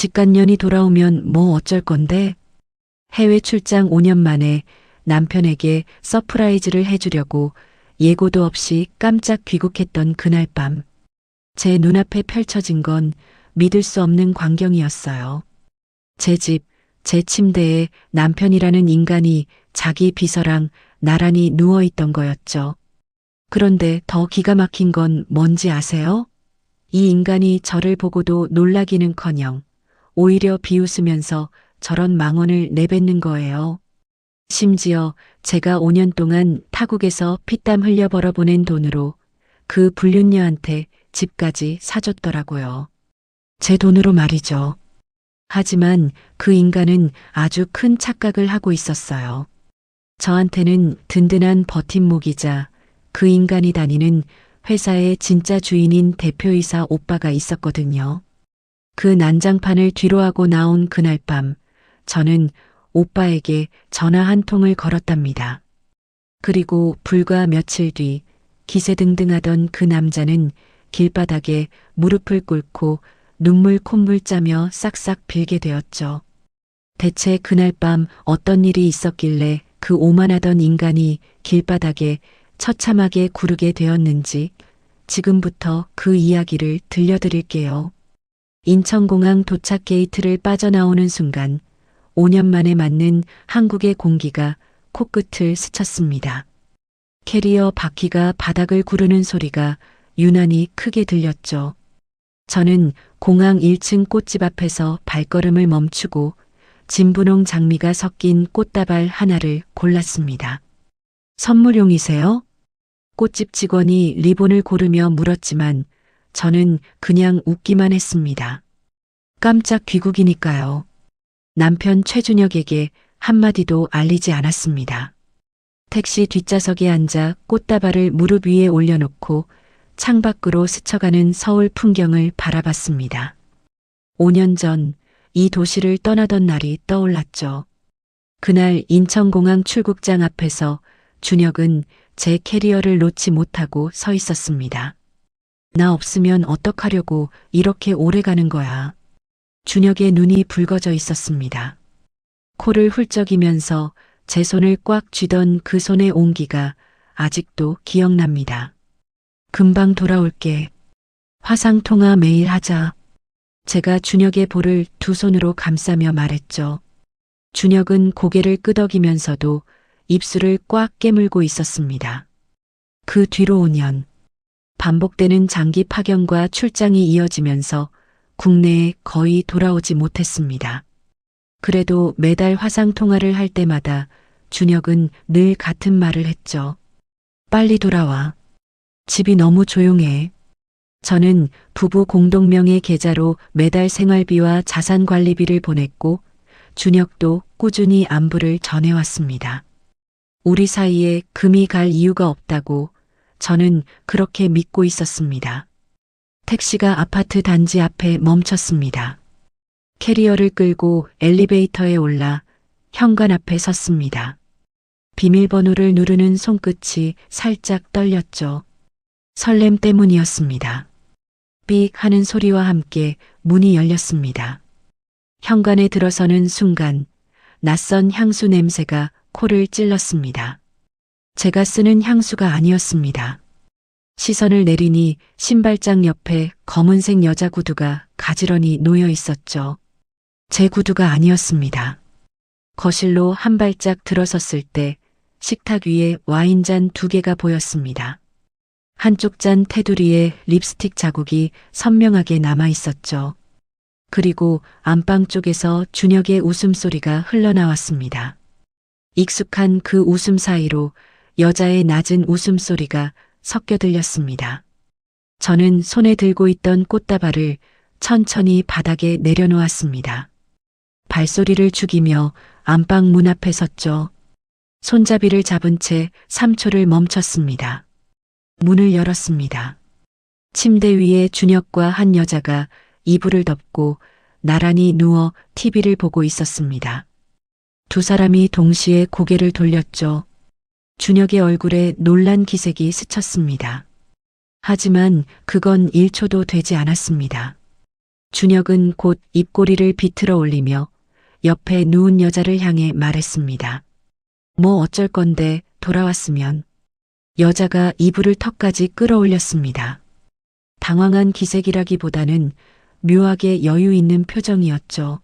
직간년이 돌아오면 뭐 어쩔 건데? 해외 출장 5년 만에 남편에게 서프라이즈를 해주려고 예고도 없이 깜짝 귀국했던 그날 밤. 제 눈앞에 펼쳐진 건 믿을 수 없는 광경이었어요. 제 집, 제 침대에 남편이라는 인간이 자기 비서랑 나란히 누워있던 거였죠. 그런데 더 기가 막힌 건 뭔지 아세요? 이 인간이 저를 보고도 놀라기는커녕 오히려 비웃으면서 저런 망언을 내뱉는 거예요. 심지어 제가 5년 동안 타국에서 피땀 흘려 벌어보낸 돈으로 그 불륜녀한테 집까지 사줬더라고요. 제 돈으로 말이죠. 하지만 그 인간은 아주 큰 착각을 하고 있었어요. 저한테는 든든한 버팀목이자 그 인간이 다니는 회사의 진짜 주인인 대표이사 오빠가 있었거든요. 그 난장판을 뒤로하고 나온 그날 밤, 저는 오빠에게 전화 한 통을 걸었답니다. 그리고 불과 며칠 뒤 기세등등하던 그 남자는 길바닥에 무릎을 꿇고 눈물 콧물 짜며 싹싹 빌게 되었죠. 대체 그날 밤 어떤 일이 있었길래 그 오만하던 인간이 길바닥에 처참하게 구르게 되었는지 지금부터 그 이야기를 들려드릴게요. 인천공항 도착 게이트를 빠져나오는 순간 5년 만에 맞는 한국의 공기가 코끝을 스쳤습니다. 캐리어 바퀴가 바닥을 구르는 소리가 유난히 크게 들렸죠. 저는 공항 1층 꽃집 앞에서 발걸음을 멈추고 진분홍 장미가 섞인 꽃다발 하나를 골랐습니다. 선물용이세요? 꽃집 직원이 리본을 고르며 물었지만 저는 그냥 웃기만 했습니다. 깜짝 귀국이니까요. 남편 최준혁에게 한마디도 알리지 않았습니다. 택시 뒷좌석에 앉아 꽃다발을 무릎 위에 올려놓고 창밖으로 스쳐가는 서울 풍경을 바라봤습니다. 5년 전 이 도시를 떠나던 날이 떠올랐죠. 그날 인천공항 출국장 앞에서 준혁은 제 캐리어를 놓지 못하고 서 있었습니다. 나 없으면 어떡하려고 이렇게 오래 가는 거야. 준혁의 눈이 붉어져 있었습니다. 코를 훌쩍이면서 제 손을 꽉 쥐던 그 손의 온기가 아직도 기억납니다. 금방 돌아올게. 화상통화 매일 하자. 제가 준혁의 볼을 두 손으로 감싸며 말했죠. 준혁은 고개를 끄덕이면서도 입술을 꽉 깨물고 있었습니다. 그 뒤로 5년. 반복되는 장기 파견과 출장이 이어지면서 국내에 거의 돌아오지 못했습니다. 그래도 매달 화상통화를 할 때마다 준혁은 늘 같은 말을 했죠. 빨리 돌아와. 집이 너무 조용해. 저는 부부 공동명의 계좌로 매달 생활비와 자산관리비를 보냈고 준혁도 꾸준히 안부를 전해왔습니다. 우리 사이에 금이 갈 이유가 없다고 저는 그렇게 믿고 있었습니다. 택시가 아파트 단지 앞에 멈췄습니다. 캐리어를 끌고 엘리베이터에 올라 현관 앞에 섰습니다. 비밀번호를 누르는 손끝이 살짝 떨렸죠. 설렘 때문이었습니다. 삑 하는 소리와 함께 문이 열렸습니다. 현관에 들어서는 순간 낯선 향수 냄새가 코를 찔렀습니다. 제가 쓰는 향수가 아니었습니다. 시선을 내리니 신발장 옆에 검은색 여자 구두가 가지런히 놓여 있었죠. 제 구두가 아니었습니다. 거실로 한 발짝 들어섰을 때 식탁 위에 와인잔 2개가 보였습니다. 한쪽 잔 테두리에 립스틱 자국이 선명하게 남아 있었죠. 그리고 안방 쪽에서 준혁의 웃음소리가 흘러나왔습니다. 익숙한 그 웃음 사이로 여자의 낮은 웃음소리가 섞여 들렸습니다. 저는 손에 들고 있던 꽃다발을 천천히 바닥에 내려놓았습니다. 발소리를 죽이며 안방 문 앞에 섰죠. 손잡이를 잡은 채 3초를 멈췄습니다. 문을 열었습니다. 침대 위에 준혁과 한 여자가 이불을 덮고 나란히 누워 TV를 보고 있었습니다. 두 사람이 동시에 고개를 돌렸죠. 준혁의 얼굴에 놀란 기색이 스쳤습니다. 하지만 그건 1초도 되지 않았습니다. 준혁은 곧 입꼬리를 비틀어 올리며 옆에 누운 여자를 향해 말했습니다. 뭐 어쩔 건데 돌아왔으면. 여자가 이불을 턱까지 끌어올렸습니다. 당황한 기색이라기보다는 묘하게 여유 있는 표정이었죠.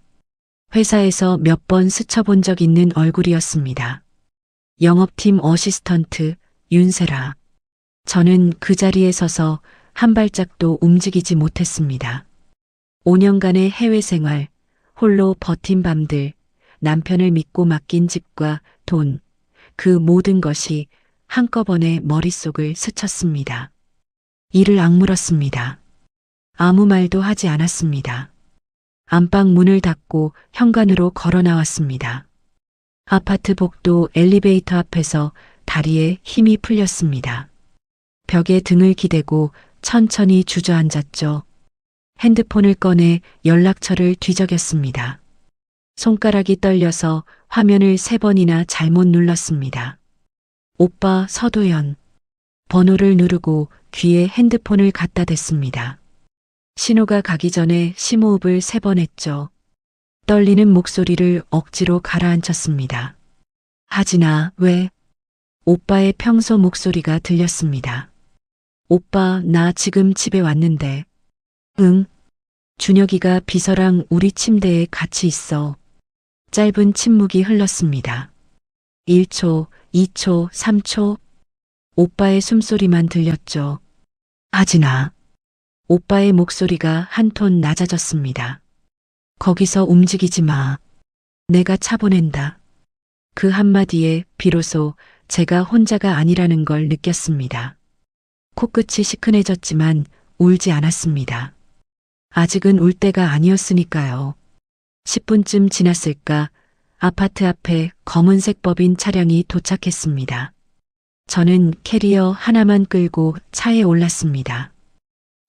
회사에서 몇 번 스쳐본 적 있는 얼굴이었습니다. 영업팀 어시스턴트 윤세라. 저는 그 자리에 서서 한 발짝도 움직이지 못했습니다. 5년간의 해외 생활, 홀로 버틴 밤들, 남편을 믿고 맡긴 집과 돈, 그 모든 것이 한꺼번에 머릿속을 스쳤습니다. 이를 악물었습니다. 아무 말도 하지 않았습니다. 안방 문을 닫고 현관으로 걸어 나왔습니다. 아파트 복도 엘리베이터 앞에서 다리에 힘이 풀렸습니다. 벽에 등을 기대고 천천히 주저앉았죠. 핸드폰을 꺼내 연락처를 뒤적였습니다. 손가락이 떨려서 화면을 3번이나 잘못 눌렀습니다. 오빠 서도연. 번호를 누르고 귀에 핸드폰을 갖다 댔습니다. 신호가 가기 전에 심호흡을 3번 했죠. 떨리는 목소리를 억지로 가라앉혔습니다. 하진아, 왜? 오빠의 평소 목소리가 들렸습니다. 오빠, 나 지금 집에 왔는데. 응. 준혁이가 비서랑 우리 침대에 같이 있어. 짧은 침묵이 흘렀습니다. 1초, 2초, 3초. 오빠의 숨소리만 들렸죠. 하진아. 오빠의 목소리가 한 톤 낮아졌습니다. 거기서 움직이지 마. 내가 차 보낸다. 그 한마디에 비로소 제가 혼자가 아니라는 걸 느꼈습니다. 코끝이 시큰해졌지만 울지 않았습니다. 아직은 울 때가 아니었으니까요. 10분쯤 지났을까 아파트 앞에 검은색 법인 차량이 도착했습니다. 저는 캐리어 하나만 끌고 차에 올랐습니다.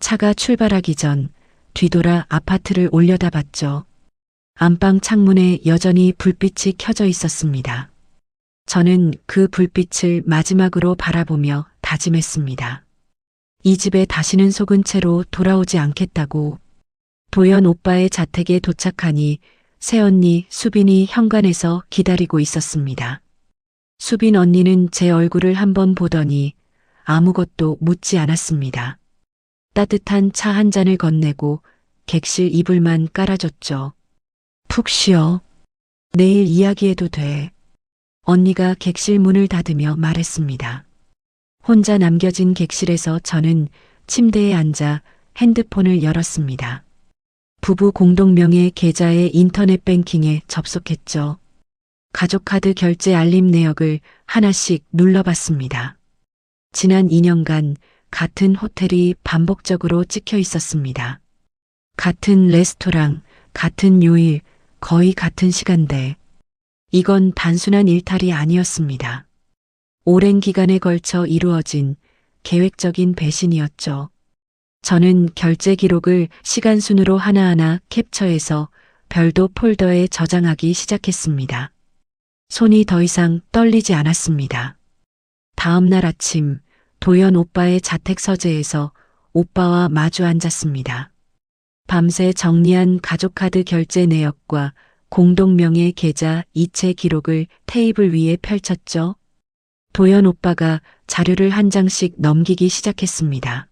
차가 출발하기 전 뒤돌아 아파트를 올려다봤죠. 안방 창문에 여전히 불빛이 켜져 있었습니다. 저는 그 불빛을 마지막으로 바라보며 다짐했습니다. 이 집에 다시는 속은 채로 돌아오지 않겠다고. 도연 오빠의 자택에 도착하니 새언니 수빈이 현관에서 기다리고 있었습니다. 수빈 언니는 제 얼굴을 한번 보더니 아무것도 묻지 않았습니다. 따뜻한 차 한 잔을 건네고 객실 이불만 깔아줬죠. 푹 쉬어. 내일 이야기해도 돼. 언니가 객실 문을 닫으며 말했습니다. 혼자 남겨진 객실에서 저는 침대에 앉아 핸드폰을 열었습니다. 부부 공동명의 계좌의 인터넷 뱅킹에 접속했죠. 가족카드 결제 알림 내역을 하나씩 눌러봤습니다. 지난 2년간 같은 호텔이 반복적으로 찍혀 있었습니다. 같은 레스토랑, 같은 요일, 거의 같은 시간대. 이건 단순한 일탈이 아니었습니다. 오랜 기간에 걸쳐 이루어진 계획적인 배신이었죠. 저는 결제 기록을 시간 순으로 하나하나 캡처해서 별도 폴더에 저장하기 시작했습니다. 손이 더 이상 떨리지 않았습니다. 다음 날 아침 도연 오빠의 자택 서재에서 오빠와 마주 앉았습니다. 밤새 정리한 가족카드 결제 내역과 공동명의 계좌 이체 기록을 테이블 위에 펼쳤죠. 도연 오빠가 자료를 한 장씩 넘기기 시작했습니다.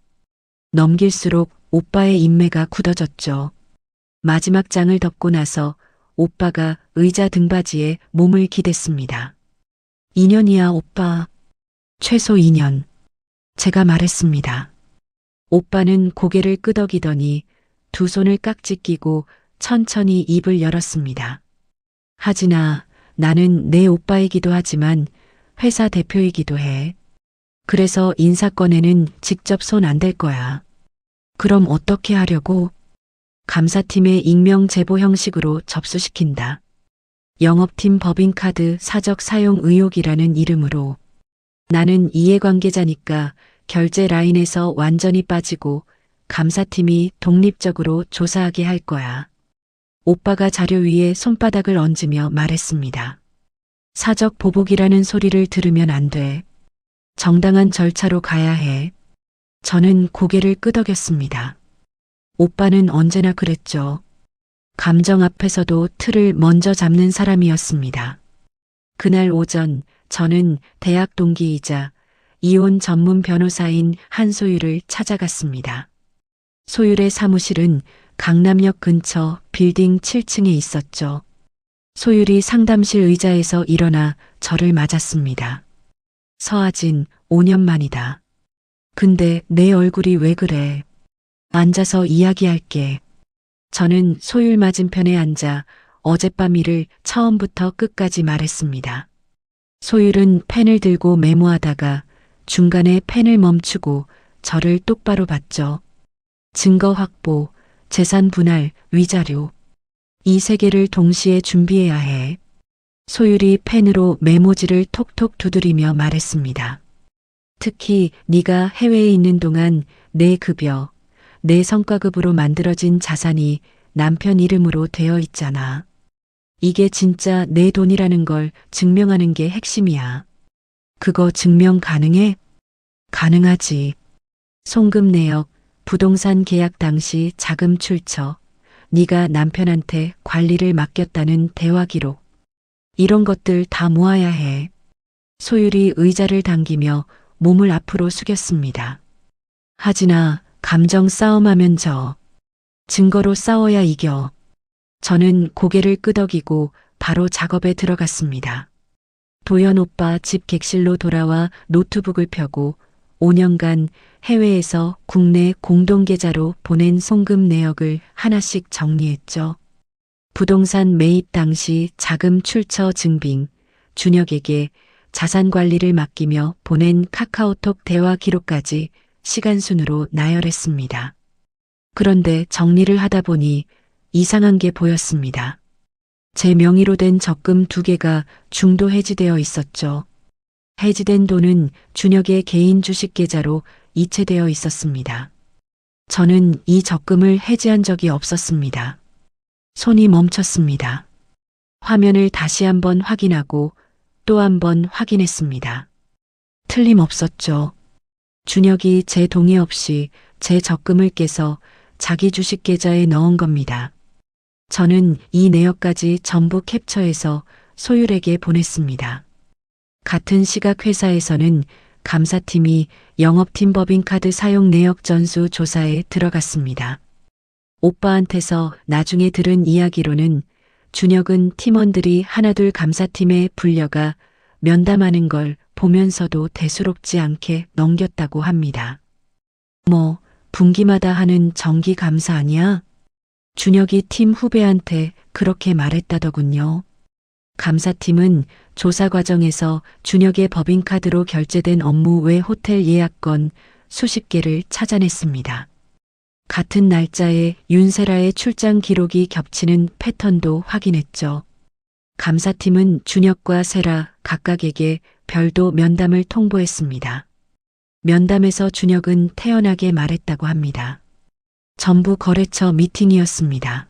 넘길수록 오빠의 인매가 굳어졌죠. 마지막 장을 덮고 나서 오빠가 의자 등받이에 몸을 기댔습니다. 2년이야, 오빠. 최소 2년. 제가 말했습니다. 오빠는 고개를 끄덕이더니 두 손을 깍지 끼고 천천히 입을 열었습니다. 하진아, 나는 내 오빠이기도 하지만 회사 대표이기도 해. 그래서 인사권에는 직접 손 안 댈 거야. 그럼 어떻게 하려고? 감사팀의 익명 제보 형식으로 접수시킨다. 영업팀 법인카드 사적 사용 의혹이라는 이름으로. 나는 이해관계자니까 결제 라인에서 완전히 빠지고 감사팀이 독립적으로 조사하게 할 거야. 오빠가 자료 위에 손바닥을 얹으며 말했습니다. 사적 보복이라는 소리를 들으면 안 돼. 정당한 절차로 가야 해. 저는 고개를 끄덕였습니다. 오빠는 언제나 그랬죠. 감정 앞에서도 틀을 먼저 잡는 사람이었습니다. 그날 오전 저는 대학 동기이자 이혼 전문 변호사인 한소율을 찾아갔습니다. 소율의 사무실은 강남역 근처 빌딩 7층에 있었죠. 소율이 상담실 의자에서 일어나 저를 맞았습니다. 서아진, 5년 만이다. 근데 내 얼굴이 왜 그래? 앉아서 이야기할게. 저는 소율 맞은편에 앉아 어젯밤 일을 처음부터 끝까지 말했습니다. 소율은 펜을 들고 메모하다가 중간에 펜을 멈추고 저를 똑바로 봤죠. 증거 확보, 재산 분할, 위자료. 이 세 개를 동시에 준비해야 해. 소율이 펜으로 메모지를 톡톡 두드리며 말했습니다. 특히 네가 해외에 있는 동안 내 급여, 내 성과급으로 만들어진 자산이 남편 이름으로 되어 있잖아. 이게 진짜 내 돈이라는 걸 증명하는 게 핵심이야. 그거 증명 가능해? 가능하지. 송금 내역, 부동산 계약 당시 자금 출처, 네가 남편한테 관리를 맡겼다는 대화 기록. 이런 것들 다 모아야 해. 소율이 의자를 당기며 몸을 앞으로 숙였습니다. 하진아, 감정 싸움하면 져. 증거로 싸워야 이겨. 저는 고개를 끄덕이고 바로 작업에 들어갔습니다. 도연 오빠 집 객실로 돌아와 노트북을 펴고 5년간 해외에서 국내 공동계좌로 보낸 송금 내역을 하나씩 정리했죠. 부동산 매입 당시 자금 출처 증빙, 준혁에게 자산 관리를 맡기며 보낸 카카오톡 대화 기록까지 시간순으로 나열했습니다. 그런데 정리를 하다 보니 이상한 게 보였습니다. 제 명의로 된 적금 2개가 중도 해지되어 있었죠. 해지된 돈은 준혁의 개인 주식 계좌로 이체되어 있었습니다. 저는 이 적금을 해지한 적이 없었습니다. 손이 멈췄습니다. 화면을 다시 한번 확인하고 또 한 번 확인했습니다. 틀림없었죠. 준혁이 제 동의 없이 제 적금을 깨서 자기 주식 계좌에 넣은 겁니다. 저는 이 내역까지 전부 캡처해서 소율에게 보냈습니다. 같은 시각 회사에서는 감사팀이 영업팀 법인카드 사용 내역 전수 조사에 들어갔습니다. 오빠한테서 나중에 들은 이야기로는 준혁은 팀원들이 하나둘 감사팀에 불려가 면담하는 걸 보면서도 대수롭지 않게 넘겼다고 합니다. 뭐 분기마다 하는 정기 감사 아니야? 준혁이 팀 후배한테 그렇게 말했다더군요. 감사팀은 조사 과정에서 준혁의 법인카드로 결제된 업무 외 호텔 예약건 수십 개를 찾아냈습니다. 같은 날짜에 윤세라의 출장 기록이 겹치는 패턴도 확인했죠. 감사팀은 준혁과 세라 각각에게 별도 면담을 통보했습니다. 면담에서 준혁은 태연하게 말했다고 합니다. 전부 거래처 미팅이었습니다.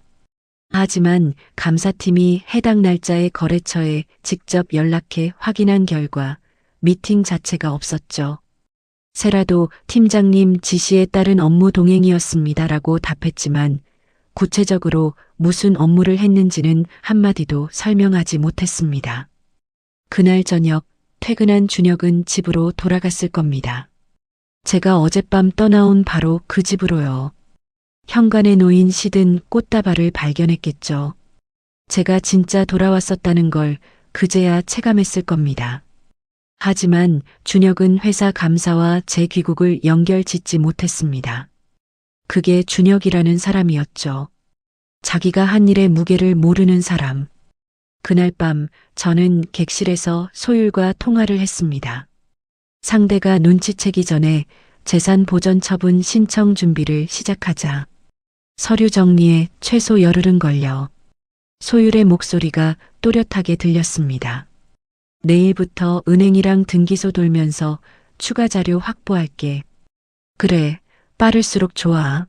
하지만 감사팀이 해당 날짜의 거래처에 직접 연락해 확인한 결과 미팅 자체가 없었죠. 세라도 팀장님 지시에 따른 업무 동행이었습니다라고 답했지만 구체적으로 무슨 업무를 했는지는 한마디도 설명하지 못했습니다. 그날 저녁 퇴근한 준혁은 집으로 돌아갔을 겁니다. 제가 어젯밤 떠나온 바로 그 집으로요. 현관에 놓인 시든 꽃다발을 발견했겠죠. 제가 진짜 돌아왔었다는 걸 그제야 체감했을 겁니다. 하지만 준혁은 회사 감사와 제 귀국을 연결짓지 못했습니다. 그게 준혁이라는 사람이었죠. 자기가 한 일의 무게를 모르는 사람. 그날 밤 저는 객실에서 소율과 통화를 했습니다. 상대가 눈치채기 전에 재산 보전 처분 신청 준비를 시작하자. 서류 정리에 최소 열흘은 걸려. 소율의 목소리가 또렷하게 들렸습니다. 내일부터 은행이랑 등기소 돌면서 추가 자료 확보할게. 그래, 빠를수록 좋아.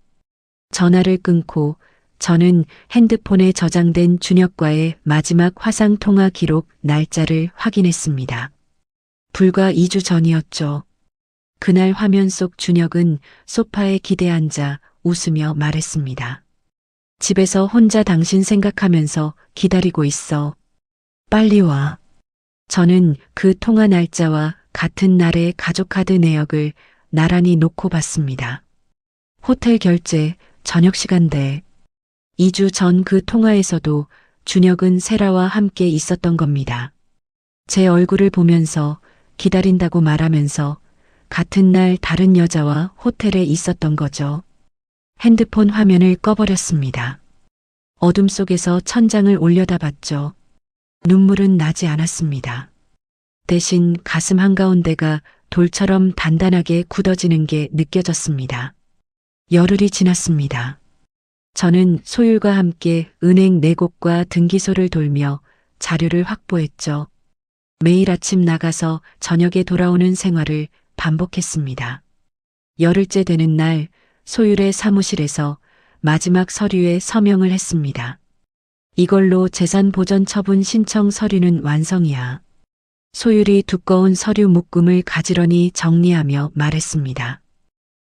전화를 끊고 저는 핸드폰에 저장된 준혁과의 마지막 화상 통화 기록 날짜를 확인했습니다. 불과 2주 전이었죠. 그날 화면 속 준혁은 소파에 기대 앉아 웃으며 말했습니다. 집에서 혼자 당신 생각하면서 기다리고 있어. 빨리 와. 저는 그 통화 날짜와 같은 날의 가족카드 내역을 나란히 놓고 봤습니다. 호텔 결제, 저녁 시간대. 2주 전 그 통화에서도 준혁은 세라와 함께 있었던 겁니다. 제 얼굴을 보면서 기다린다고 말하면서 같은 날 다른 여자와 호텔에 있었던 거죠. 핸드폰 화면을 꺼버렸습니다. 어둠 속에서 천장을 올려다봤죠. 눈물은 나지 않았습니다. 대신 가슴 한가운데가 돌처럼 단단하게 굳어지는 게 느껴졌습니다. 열흘이 지났습니다. 저는 소율과 함께 은행 4곳과 등기소를 돌며 자료를 확보했죠. 매일 아침 나가서 저녁에 돌아오는 생활을 반복했습니다. 열흘째 되는 날 소율의 사무실에서 마지막 서류에 서명을 했습니다. 이걸로 재산 보전 처분 신청 서류는 완성이야. 소율이 두꺼운 서류 묶음을 가지런히 정리하며 말했습니다.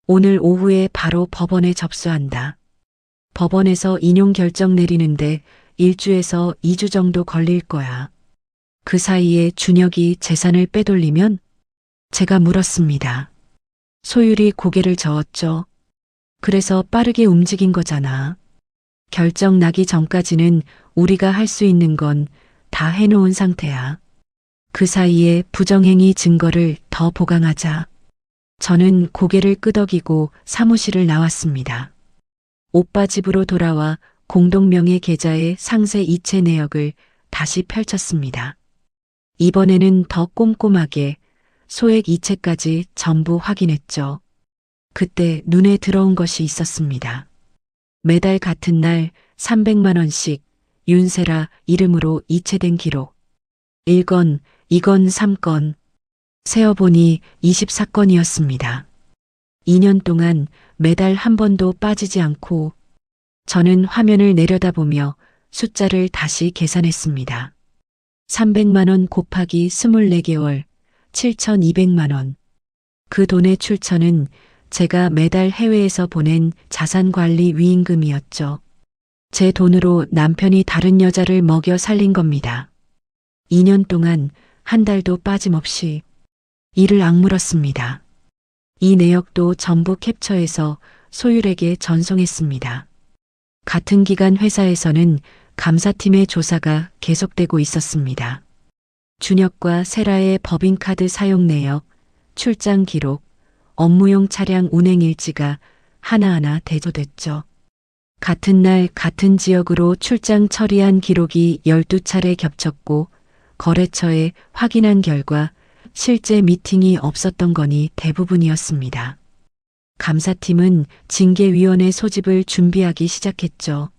오늘 오후에 바로 법원에 접수한다. 법원에서 인용 결정 내리는데 1주에서 2주 정도 걸릴 거야. 그 사이에 준혁이 재산을 빼돌리면? 제가 물었습니다. 소율이 고개를 저었죠. 그래서 빠르게 움직인 거잖아. 결정 나기 전까지는 우리가 할 수 있는 건 다 해놓은 상태야. 그 사이에 부정행위 증거를 더 보강하자. 저는 고개를 끄덕이고 사무실을 나왔습니다. 오빠 집으로 돌아와 공동명의 계좌의 상세 이체 내역을 다시 펼쳤습니다. 이번에는 더 꼼꼼하게 소액 이체까지 전부 확인했죠. 그때 눈에 들어온 것이 있었습니다. 매달 같은 날 300만 원씩 윤세라 이름으로 이체된 기록. 1건, 2건, 3건. 세어보니 24건이었습니다. 2년 동안 매달 한 번도 빠지지 않고 저는 화면을 내려다보며 숫자를 다시 계산했습니다. 300만 원 곱하기 24개월, 7,200만 원. 그 돈의 출처는 제가 매달 해외에서 보낸 자산관리 위임금이었죠. 제 돈으로 남편이 다른 여자를 먹여 살린 겁니다. 2년 동안 한 달도 빠짐없이 이를 악물었습니다. 이 내역도 전부 캡처해서 소율에게 전송했습니다. 같은 기간 회사에서는 감사팀의 조사가 계속되고 있었습니다. 준혁과 세라의 법인카드 사용 내역, 출장 기록, 업무용 차량 운행 일지가 하나하나 대조됐죠. 같은 날 같은 지역으로 출장 처리한 기록이 12차례 겹쳤고 거래처에 확인한 결과 실제 미팅이 없었던 건이 대부분이었습니다. 감사팀은 징계위원회 소집을 준비하기 시작했죠.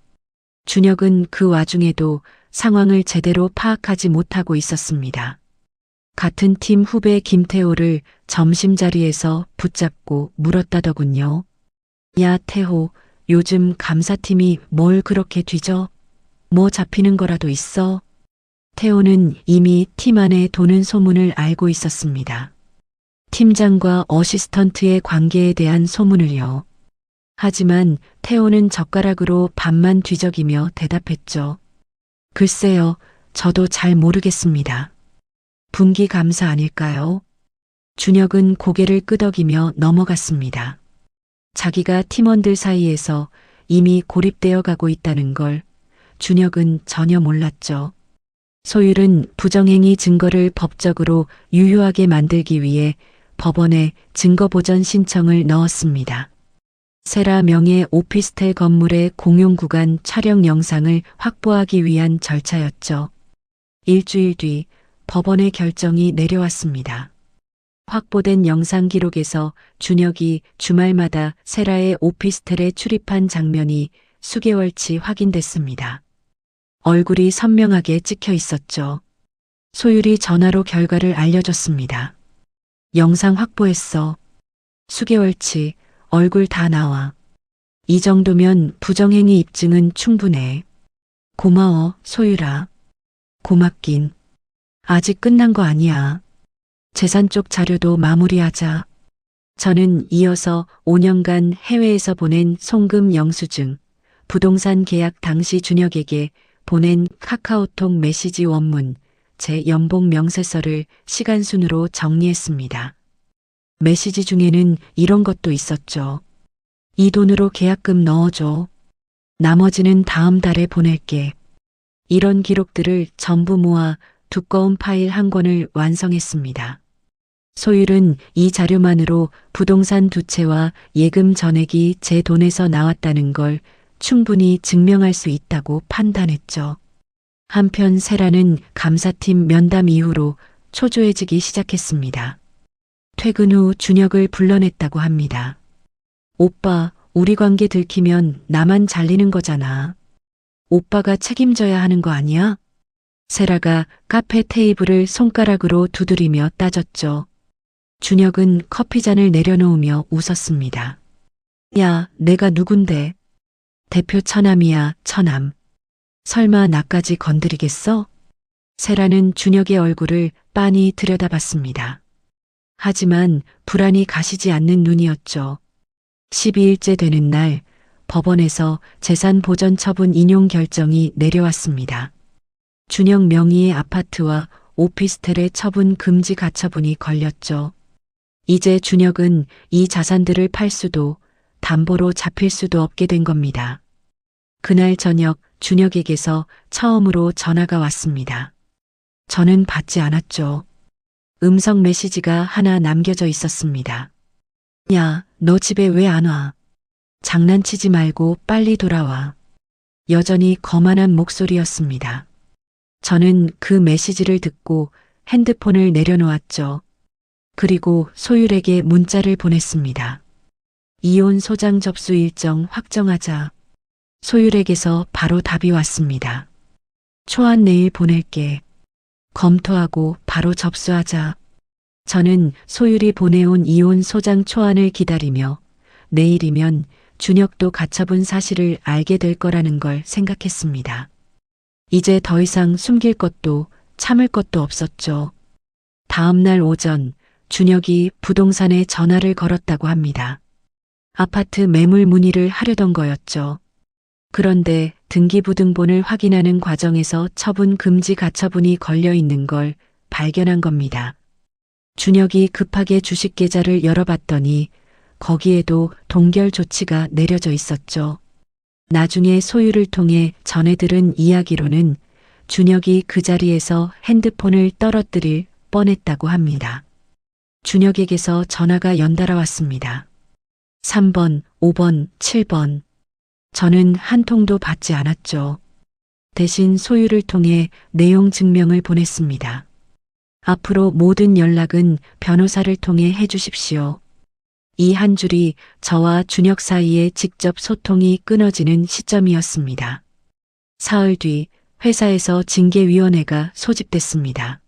준혁은 그 와중에도 상황을 제대로 파악하지 못하고 있었습니다. 같은 팀 후배 김태호를 점심자리에서 붙잡고 물었다더군요. 야, 태호, 요즘 감사팀이 뭘 그렇게 뒤져? 뭐 잡히는 거라도 있어? 태호는 이미 팀 안에 도는 소문을 알고 있었습니다. 팀장과 어시스턴트의 관계에 대한 소문을요. 하지만 태호는 젓가락으로 밥만 뒤적이며 대답했죠. 글쎄요, 저도 잘 모르겠습니다. 분기 감사 아닐까요? 준혁은 고개를 끄덕이며 넘어갔습니다. 자기가 팀원들 사이에서 이미 고립되어 가고 있다는 걸 준혁은 전혀 몰랐죠. 소율은 부정행위 증거를 법적으로 유효하게 만들기 위해 법원에 증거보전 신청을 넣었습니다. 세라 명의 오피스텔 건물의 공용 구간 촬영 영상을 확보하기 위한 절차였죠. 일주일 뒤 법원의 결정이 내려왔습니다. 확보된 영상 기록에서 준혁이 주말마다 세라의 오피스텔에 출입한 장면이 수개월치 확인됐습니다. 얼굴이 선명하게 찍혀 있었죠. 소율이 전화로 결과를 알려줬습니다. 영상 확보했어. 수개월치 얼굴 다 나와. 이 정도면 부정행위 입증은 충분해. 고마워, 소율아. 고맙긴. 아직 끝난 거 아니야. 재산 쪽 자료도 마무리하자. 저는 이어서 5년간 해외에서 보낸 송금 영수증, 부동산 계약 당시 준혁에게 보낸 카카오톡 메시지 원문, 제 연봉 명세서를 시간순으로 정리했습니다. 메시지 중에는 이런 것도 있었죠. 이 돈으로 계약금 넣어줘. 나머지는 다음 달에 보낼게. 이런 기록들을 전부 모아 두꺼운 파일 한 권을 완성했습니다. 소율은 이 자료만으로 부동산 두 채와 예금 전액이 제 돈에서 나왔다는 걸 충분히 증명할 수 있다고 판단했죠. 한편 세라는 감사팀 면담 이후로 초조해지기 시작했습니다. 퇴근 후 준혁을 불러냈다고 합니다. 오빠, 우리 관계 들키면 나만 잘리는 거잖아. 오빠가 책임져야 하는 거 아니야? 세라가 카페 테이블을 손가락으로 두드리며 따졌죠. 준혁은 커피잔을 내려놓으며 웃었습니다. 야, 내가 누군데? 대표 처남이야, 처남. 설마 나까지 건드리겠어? 세라는 준혁의 얼굴을 빤히 들여다봤습니다. 하지만 불안이 가시지 않는 눈이었죠. 12일째 되는 날 법원에서 재산 보전 처분 인용 결정이 내려왔습니다. 준혁 명의의 아파트와 오피스텔의 처분 금지 가처분이 걸렸죠. 이제 준혁은 이 자산들을 팔 수도 담보로 잡힐 수도 없게 된 겁니다. 그날 저녁 준혁에게서 처음으로 전화가 왔습니다. 저는 받지 않았죠. 음성 메시지가 하나 남겨져 있었습니다. 야, 너 집에 왜 안 와? 장난치지 말고 빨리 돌아와. 여전히 거만한 목소리였습니다. 저는 그 메시지를 듣고 핸드폰을 내려놓았죠. 그리고 소율에게 문자를 보냈습니다. 이혼 소장 접수 일정 확정하자. 소율에게서 바로 답이 왔습니다. 초안 내일 보낼게. 검토하고 바로 접수하자. 저는 소율이 보내온 이혼 소장 초안을 기다리며 내일이면 준혁도 가처분 사실을 알게 될 거라는 걸 생각했습니다. 이제 더 이상 숨길 것도 참을 것도 없었죠. 다음 날 오전 준혁이 부동산에 전화를 걸었다고 합니다. 아파트 매물 문의를 하려던 거였죠. 그런데 등기부등본을 확인하는 과정에서 처분 금지 가처분이 걸려 있는 걸 발견한 겁니다. 준혁이 급하게 주식 계좌를 열어봤더니 거기에도 동결 조치가 내려져 있었죠. 나중에 소율을 통해 전해 들은 이야기로는 준혁이 그 자리에서 핸드폰을 떨어뜨릴 뻔했다고 합니다. 준혁에게서 전화가 연달아 왔습니다. 3번, 5번, 7번. 저는 한 통도 받지 않았죠. 대신 소율을 통해 내용 증명을 보냈습니다. 앞으로 모든 연락은 변호사를 통해 해주십시오. 이 한 줄이 저와 준혁 사이에 직접 소통이 끊어지는 시점이었습니다. 사흘 뒤 회사에서 징계위원회가 소집됐습니다.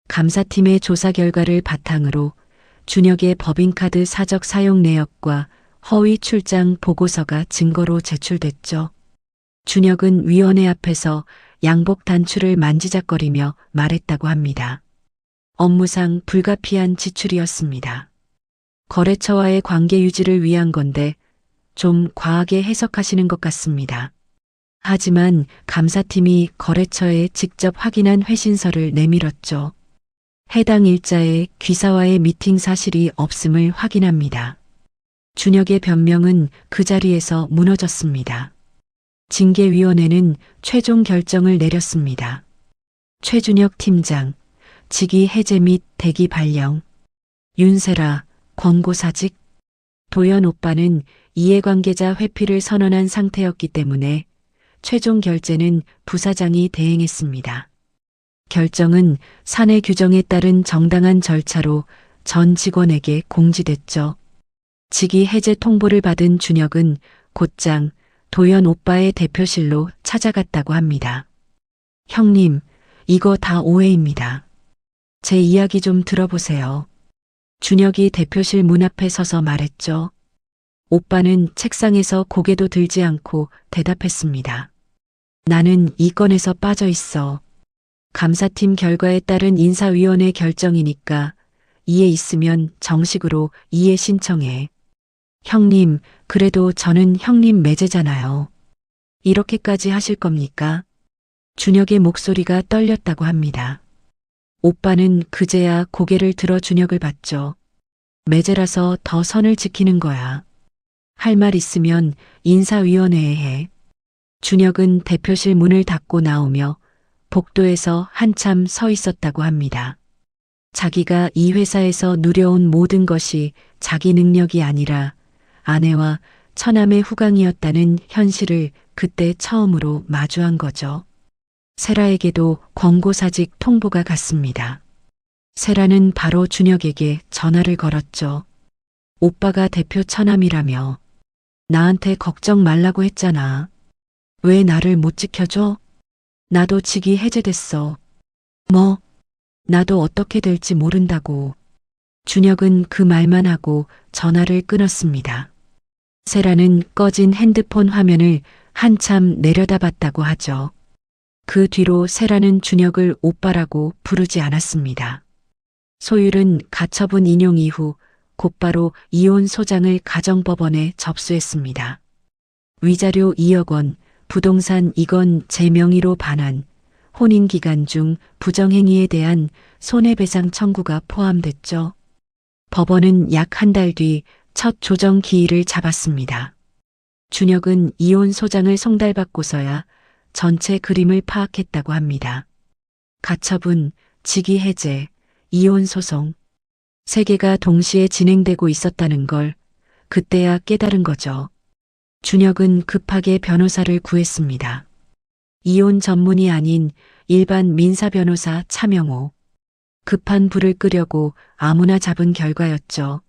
감사팀의 조사 결과를 바탕으로 준혁의 법인카드 사적 사용 내역과 허위 출장 보고서가 증거로 제출됐죠. 준혁은 위원회 앞에서 양복 단추를 만지작거리며 말했다고 합니다. 업무상 불가피한 지출이었습니다. 거래처와의 관계 유지를 위한 건데 좀 과하게 해석하시는 것 같습니다. 하지만 감사팀이 거래처에 직접 확인한 회신서를 내밀었죠. 해당 일자에 귀사와의 미팅 사실이 없음을 확인합니다. 준혁의 변명은 그 자리에서 무너졌습니다. 징계위원회는 최종 결정을 내렸습니다. 최준혁 팀장, 직위 해제 및 대기 발령. 윤세라, 권고사직. 도연 오빠는 이해관계자 회피를 선언한 상태였기 때문에 최종 결재는 부사장이 대행했습니다. 결정은 사내 규정에 따른 정당한 절차로 전 직원에게 공지됐죠. 직위 해제 통보를 받은 준혁은 곧장 도연 오빠의 대표실로 찾아갔다고 합니다. 형님, 이거 다 오해입니다. 제 이야기 좀 들어보세요. 준혁이 대표실 문 앞에 서서 말했죠. 오빠는 책상에서 고개도 들지 않고 대답했습니다. 나는 이 건에서 빠져 있어. 감사팀 결과에 따른 인사위원회 결정이니까 이해 있으면 정식으로 이해 신청해. 형님, 그래도 저는 형님 매제잖아요. 이렇게까지 하실 겁니까? 준혁의 목소리가 떨렸다고 합니다. 오빠는 그제야 고개를 들어 준혁을 봤죠. 매제라서 더 선을 지키는 거야. 할 말 있으면 인사위원회에 해. 준혁은 대표실 문을 닫고 나오며 복도에서 한참 서 있었다고 합니다. 자기가 이 회사에서 누려온 모든 것이 자기 능력이 아니라 아내와 처남의 후광이었다는 현실을 그때 처음으로 마주한 거죠. 세라에게도 권고사직 통보가 갔습니다. 세라는 바로 준혁에게 전화를 걸었죠. 오빠가 대표 처남이라며 나한테 걱정 말라고 했잖아. 왜 나를 못 지켜줘? 나도 직위 해제됐어. 뭐? 나도 어떻게 될지 모른다고. 준혁은 그 말만 하고 전화를 끊었습니다. 세라는 꺼진 핸드폰 화면을 한참 내려다봤다고 하죠. 그 뒤로 세라는 준혁을 오빠라고 부르지 않았습니다. 소율은 가처분 인용 이후 곧바로 이혼 소장을 가정법원에 접수했습니다. 위자료 2억 원, 부동산 이건 제 명의로 반환, 혼인 기간 중 부정행위에 대한 손해배상 청구가 포함됐죠. 법원은 약 한 달 뒤 첫 조정 기일을 잡았습니다. 준혁은 이혼 소장을 송달받고서야 전체 그림을 파악했다고 합니다. 가처분, 직위 해제, 이혼 소송. 세 개가 동시에 진행되고 있었다는 걸 그때야 깨달은 거죠. 준혁은 급하게 변호사를 구했습니다. 이혼 전문이 아닌 일반 민사 변호사 차명호. 급한 불을 끄려고 아무나 잡은 결과였죠.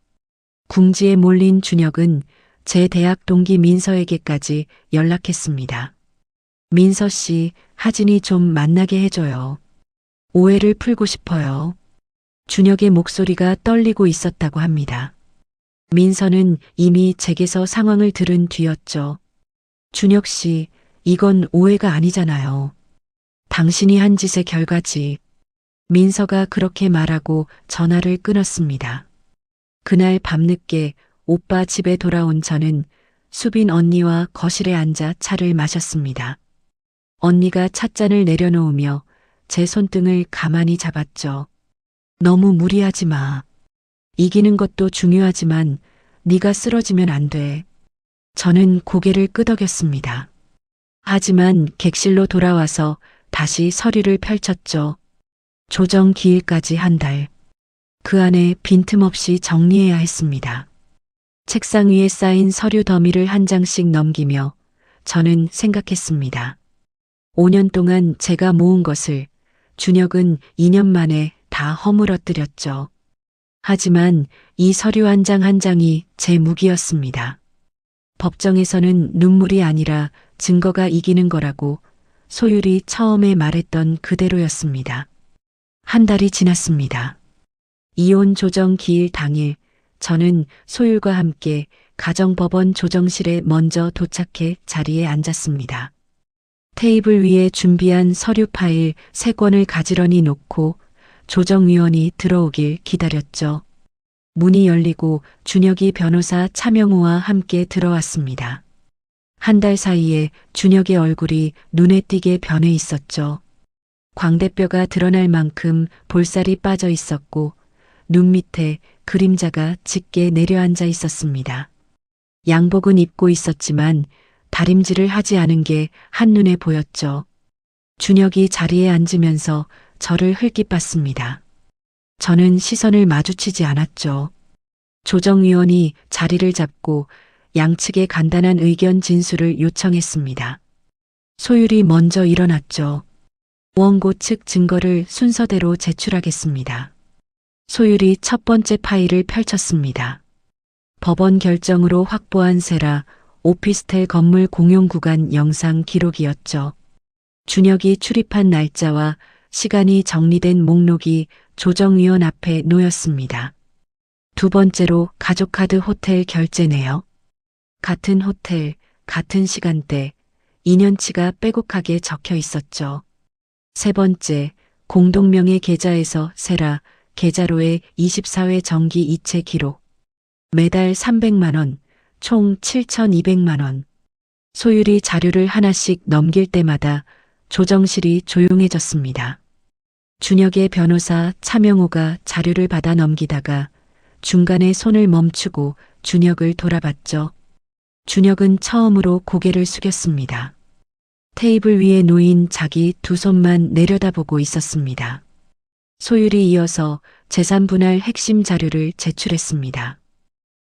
궁지에 몰린 준혁은 제 대학 동기 민서에게까지 연락했습니다. 민서 씨, 하진이 좀 만나게 해줘요. 오해를 풀고 싶어요. 준혁의 목소리가 떨리고 있었다고 합니다. 민서는 이미 제게서 상황을 들은 뒤였죠. 준혁 씨, 이건 오해가 아니잖아요. 당신이 한 짓의 결과지. 민서가 그렇게 말하고 전화를 끊었습니다. 그날 밤늦게 오빠 집에 돌아온 저는 수빈 언니와 거실에 앉아 차를 마셨습니다. 언니가 찻잔을 내려놓으며 제 손등을 가만히 잡았죠. 너무 무리하지 마. 이기는 것도 중요하지만 네가 쓰러지면 안 돼. 저는 고개를 끄덕였습니다. 하지만 객실로 돌아와서 다시 서류를 펼쳤죠. 조정 기일까지 한 달. 그 안에 빈틈없이 정리해야 했습니다. 책상 위에 쌓인 서류 더미를 한 장씩 넘기며 저는 생각했습니다. 5년 동안 제가 모은 것을 준혁은 2년 만에 다 허물어뜨렸죠. 하지만 이 서류 한 장 한 장이 제 무기였습니다. 법정에서는 눈물이 아니라 증거가 이기는 거라고 소율이 처음에 말했던 그대로였습니다. 한 달이 지났습니다. 이혼 조정 기일 당일 저는 소율과 함께 가정법원 조정실에 먼저 도착해 자리에 앉았습니다. 테이블 위에 준비한 서류 파일 3권을 가지런히 놓고 조정위원이 들어오길 기다렸죠. 문이 열리고 준혁이 변호사 차명우와 함께 들어왔습니다. 한 달 사이에 준혁의 얼굴이 눈에 띄게 변해 있었죠. 광대뼈가 드러날 만큼 볼살이 빠져 있었고 눈 밑에 그림자가 짙게 내려앉아 있었습니다. 양복은 입고 있었지만 다림질을 하지 않은 게 한눈에 보였죠. 준혁이 자리에 앉으면서 저를 흘낏봤습니다. 저는 시선을 마주치지 않았죠. 조정위원이 자리를 잡고 양측의 간단한 의견 진술을 요청했습니다. 소율이 먼저 일어났죠. 원고 측 증거를 순서대로 제출하겠습니다. 소율이 첫 번째 파일을 펼쳤습니다. 법원 결정으로 확보한 세라 오피스텔 건물 공용 구간 영상 기록이었죠. 준혁이 출입한 날짜와 시간이 정리된 목록이 조정위원 앞에 놓였습니다. 두 번째로 가족카드 호텔 결제 내역. 같은 호텔, 같은 시간대, 2년치가 빼곡하게 적혀 있었죠. 세 번째, 공동명의 계좌에서 세라 계좌로의 24회 정기 이체 기록. 매달 300만 원, 총 7,200만 원. 소율이 자료를 하나씩 넘길 때마다 조정실이 조용해졌습니다. 준혁의 변호사 차명호가 자료를 받아 넘기다가 중간에 손을 멈추고 준혁을 돌아봤죠. 준혁은 처음으로 고개를 숙였습니다. 테이블 위에 놓인 자기 두 손만 내려다보고 있었습니다. 소율이 이어서 재산 분할 핵심 자료를 제출했습니다.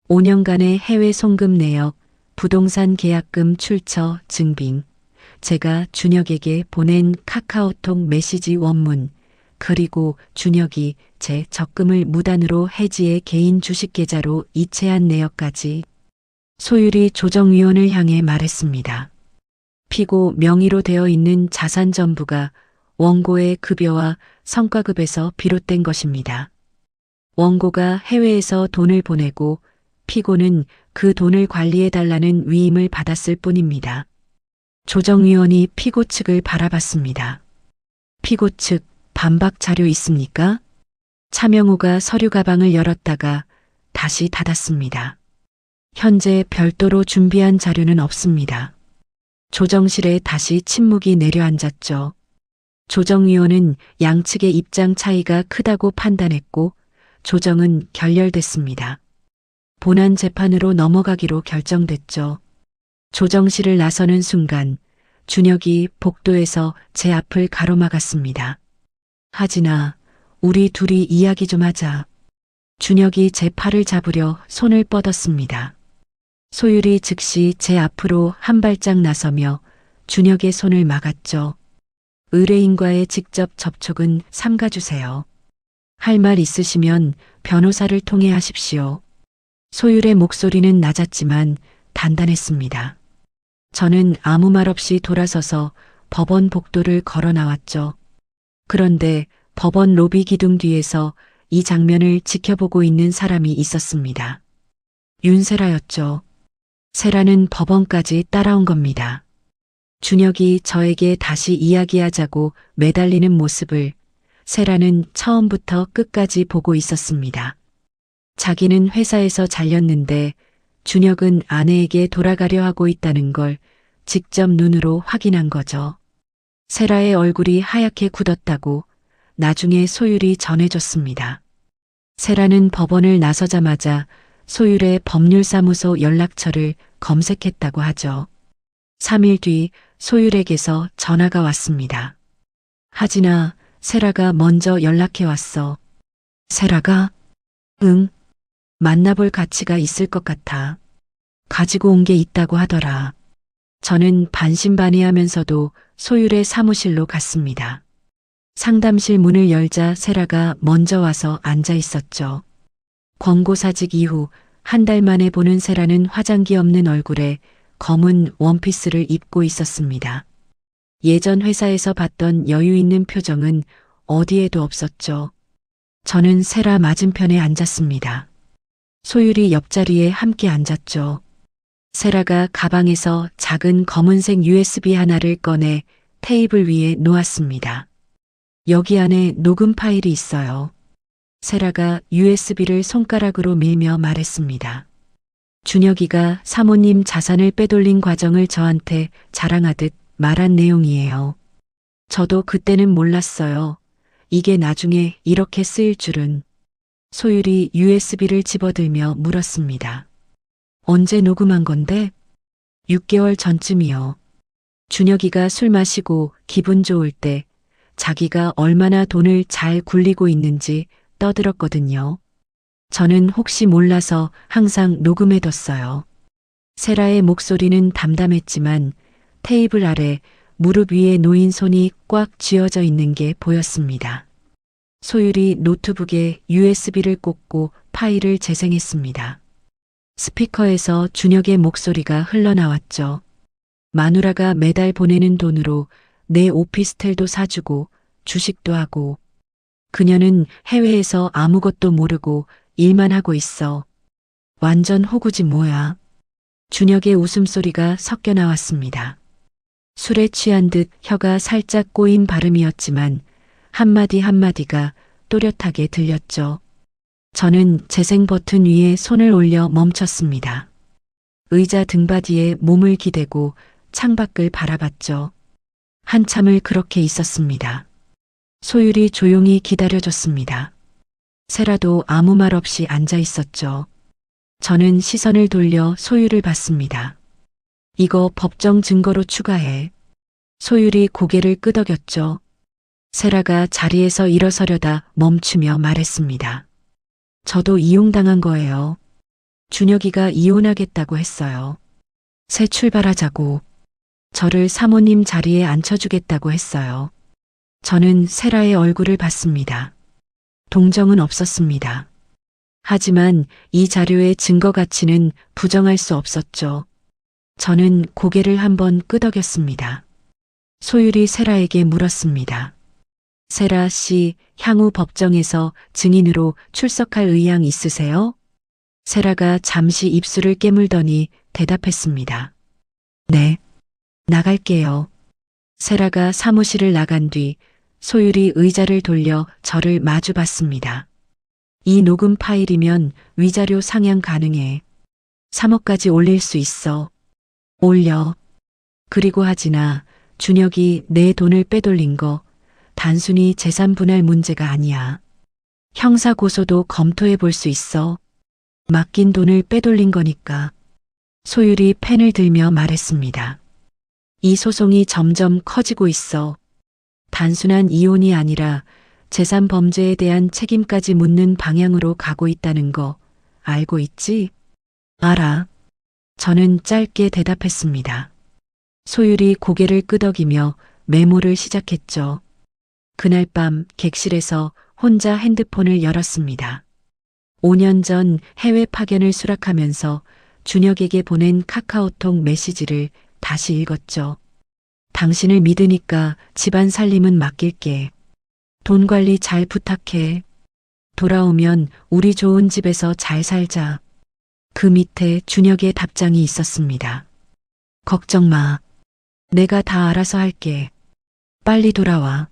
5년간의 해외 송금 내역, 부동산 계약금 출처 증빙, 제가 준혁에게 보낸 카카오톡 메시지 원문, 그리고 준혁이 제 적금을 무단으로 해지해 개인 주식 계좌로 이체한 내역까지. 소율이 조정위원을 향해 말했습니다. 피고 명의로 되어 있는 자산 전부가 원고의 급여와 성과급에서 비롯된 것입니다. 원고가 해외에서 돈을 보내고 피고는 그 돈을 관리해달라는 위임을 받았을 뿐입니다. 조정위원이 피고 측을 바라봤습니다. 피고 측 반박 자료 있습니까? 차명호가 서류 가방을 열었다가 다시 닫았습니다. 현재 별도로 준비한 자료는 없습니다. 조정실에 다시 침묵이 내려앉았죠. 조정위원은 양측의 입장 차이가 크다고 판단했고 조정은 결렬됐습니다. 본안 재판으로 넘어가기로 결정됐죠. 조정실을 나서는 순간 준혁이 복도에서 제 앞을 가로막았습니다. 하진아, 우리 둘이 이야기 좀 하자. 준혁이 제 팔을 잡으려 손을 뻗었습니다. 소율이 즉시 제 앞으로 한 발짝 나서며 준혁의 손을 막았죠. 의뢰인과의 직접 접촉은 삼가주세요. 할 말 있으시면 변호사를 통해 하십시오. 소율의 목소리는 낮았지만 단단했습니다. 저는 아무 말 없이 돌아서서 법원 복도를 걸어 나왔죠. 그런데 법원 로비 기둥 뒤에서 이 장면을 지켜보고 있는 사람이 있었습니다. 윤세라였죠. 세라는 법원까지 따라온 겁니다. 준혁이 저에게 다시 이야기하자고 매달리는 모습을 세라는 처음부터 끝까지 보고 있었습니다. 자기는 회사에서 잘렸는데 준혁은 아내에게 돌아가려 하고 있다는 걸 직접 눈으로 확인한 거죠. 세라의 얼굴이 하얗게 굳었다고 나중에 소율이 전해줬습니다. 세라는 법원을 나서자마자 소율의 법률사무소 연락처를 검색했다고 하죠. 3일 뒤 소율에게서 전화가 왔습니다. 하진아, 세라가 먼저 연락해 왔어. 세라가? 응. 만나볼 가치가 있을 것 같아. 가지고 온 게 있다고 하더라. 저는 반신반의하면서도 소율의 사무실로 갔습니다. 상담실 문을 열자 세라가 먼저 와서 앉아 있었죠. 권고사직 이후 한 달 만에 보는 세라는 화장기 없는 얼굴에 검은 원피스를 입고 있었습니다. 예전 회사에서 봤던 여유 있는 표정은 어디에도 없었죠. 저는 세라 맞은편에 앉았습니다. 소율이 옆자리에 함께 앉았죠. 세라가 가방에서 작은 검은색 USB 하나를 꺼내 테이블 위에 놓았습니다. 여기 안에 녹음 파일이 있어요. 세라가 USB를 손가락으로 밀며 말했습니다. 준혁이가 사모님 자산을 빼돌린 과정을 저한테 자랑하듯 말한 내용이에요. 저도 그때는 몰랐어요. 이게 나중에 이렇게 쓰일 줄은. 소율이 USB를 집어들며 물었습니다. 언제 녹음한 건데? 6개월 전쯤이요. 준혁이가 술 마시고 기분 좋을 때 자기가 얼마나 돈을 잘 굴리고 있는지 떠들었거든요. 저는 혹시 몰라서 항상 녹음해뒀어요. 세라의 목소리는 담담했지만 테이블 아래 무릎 위에 놓인 손이 꽉 쥐어져 있는 게 보였습니다. 소율이 노트북에 USB를 꽂고 파일을 재생했습니다. 스피커에서 준혁의 목소리가 흘러나왔죠. 마누라가 매달 보내는 돈으로 내 오피스텔도 사주고 주식도 하고 그녀는 해외에서 아무것도 모르고 일만 하고 있어. 완전 호구지 뭐야. 준혁의 웃음소리가 섞여 나왔습니다. 술에 취한 듯 혀가 살짝 꼬인 발음이었지만 한마디 한마디가 또렷하게 들렸죠. 저는 재생 버튼 위에 손을 올려 멈췄습니다. 의자 등받이에 몸을 기대고 창밖을 바라봤죠. 한참을 그렇게 있었습니다. 소율이 조용히 기다려줬습니다. 세라도 아무 말 없이 앉아 있었죠. 저는 시선을 돌려 소율을 봤습니다. 이거 법정 증거로 추가해. 소율이 고개를 끄덕였죠. 세라가 자리에서 일어서려다 멈추며 말했습니다. 저도 이용당한 거예요. 준혁이가 이혼하겠다고 했어요. 새 출발하자고. 저를 사모님 자리에 앉혀주겠다고 했어요. 저는 세라의 얼굴을 봤습니다. 동정은 없었습니다. 하지만 이 자료의 증거 가치는 부정할 수 없었죠. 저는 고개를 한번 끄덕였습니다. 소율이 세라에게 물었습니다. 세라 씨, 향후 법정에서 증인으로 출석할 의향 있으세요? 세라가 잠시 입술을 깨물더니 대답했습니다. 네, 나갈게요. 세라가 사무실을 나간 뒤 소율이 의자를 돌려 저를 마주 봤습니다. 이 녹음 파일이면 위자료 상향 가능해. 3억까지 올릴 수 있어. 올려. 그리고 하진아, 준혁이 내 돈을 빼돌린 거 단순히 재산 분할 문제가 아니야. 형사 고소도 검토해 볼 수 있어. 맡긴 돈을 빼돌린 거니까. 소율이 펜을 들며 말했습니다. 이 소송이 점점 커지고 있어. 단순한 이혼이 아니라 재산 범죄에 대한 책임까지 묻는 방향으로 가고 있다는 거 알고 있지? 알아. 저는 짧게 대답했습니다. 소율이 고개를 끄덕이며 메모를 시작했죠. 그날 밤 객실에서 혼자 핸드폰을 열었습니다. 5년 전 해외 파견을 수락하면서 준혁에게 보낸 카카오톡 메시지를 다시 읽었죠. 당신을 믿으니까 집안 살림은 맡길게. 돈 관리 잘 부탁해. 돌아오면 우리 좋은 집에서 잘 살자. 그 밑에 준혁의 답장이 있었습니다. 걱정 마. 내가 다 알아서 할게. 빨리 돌아와.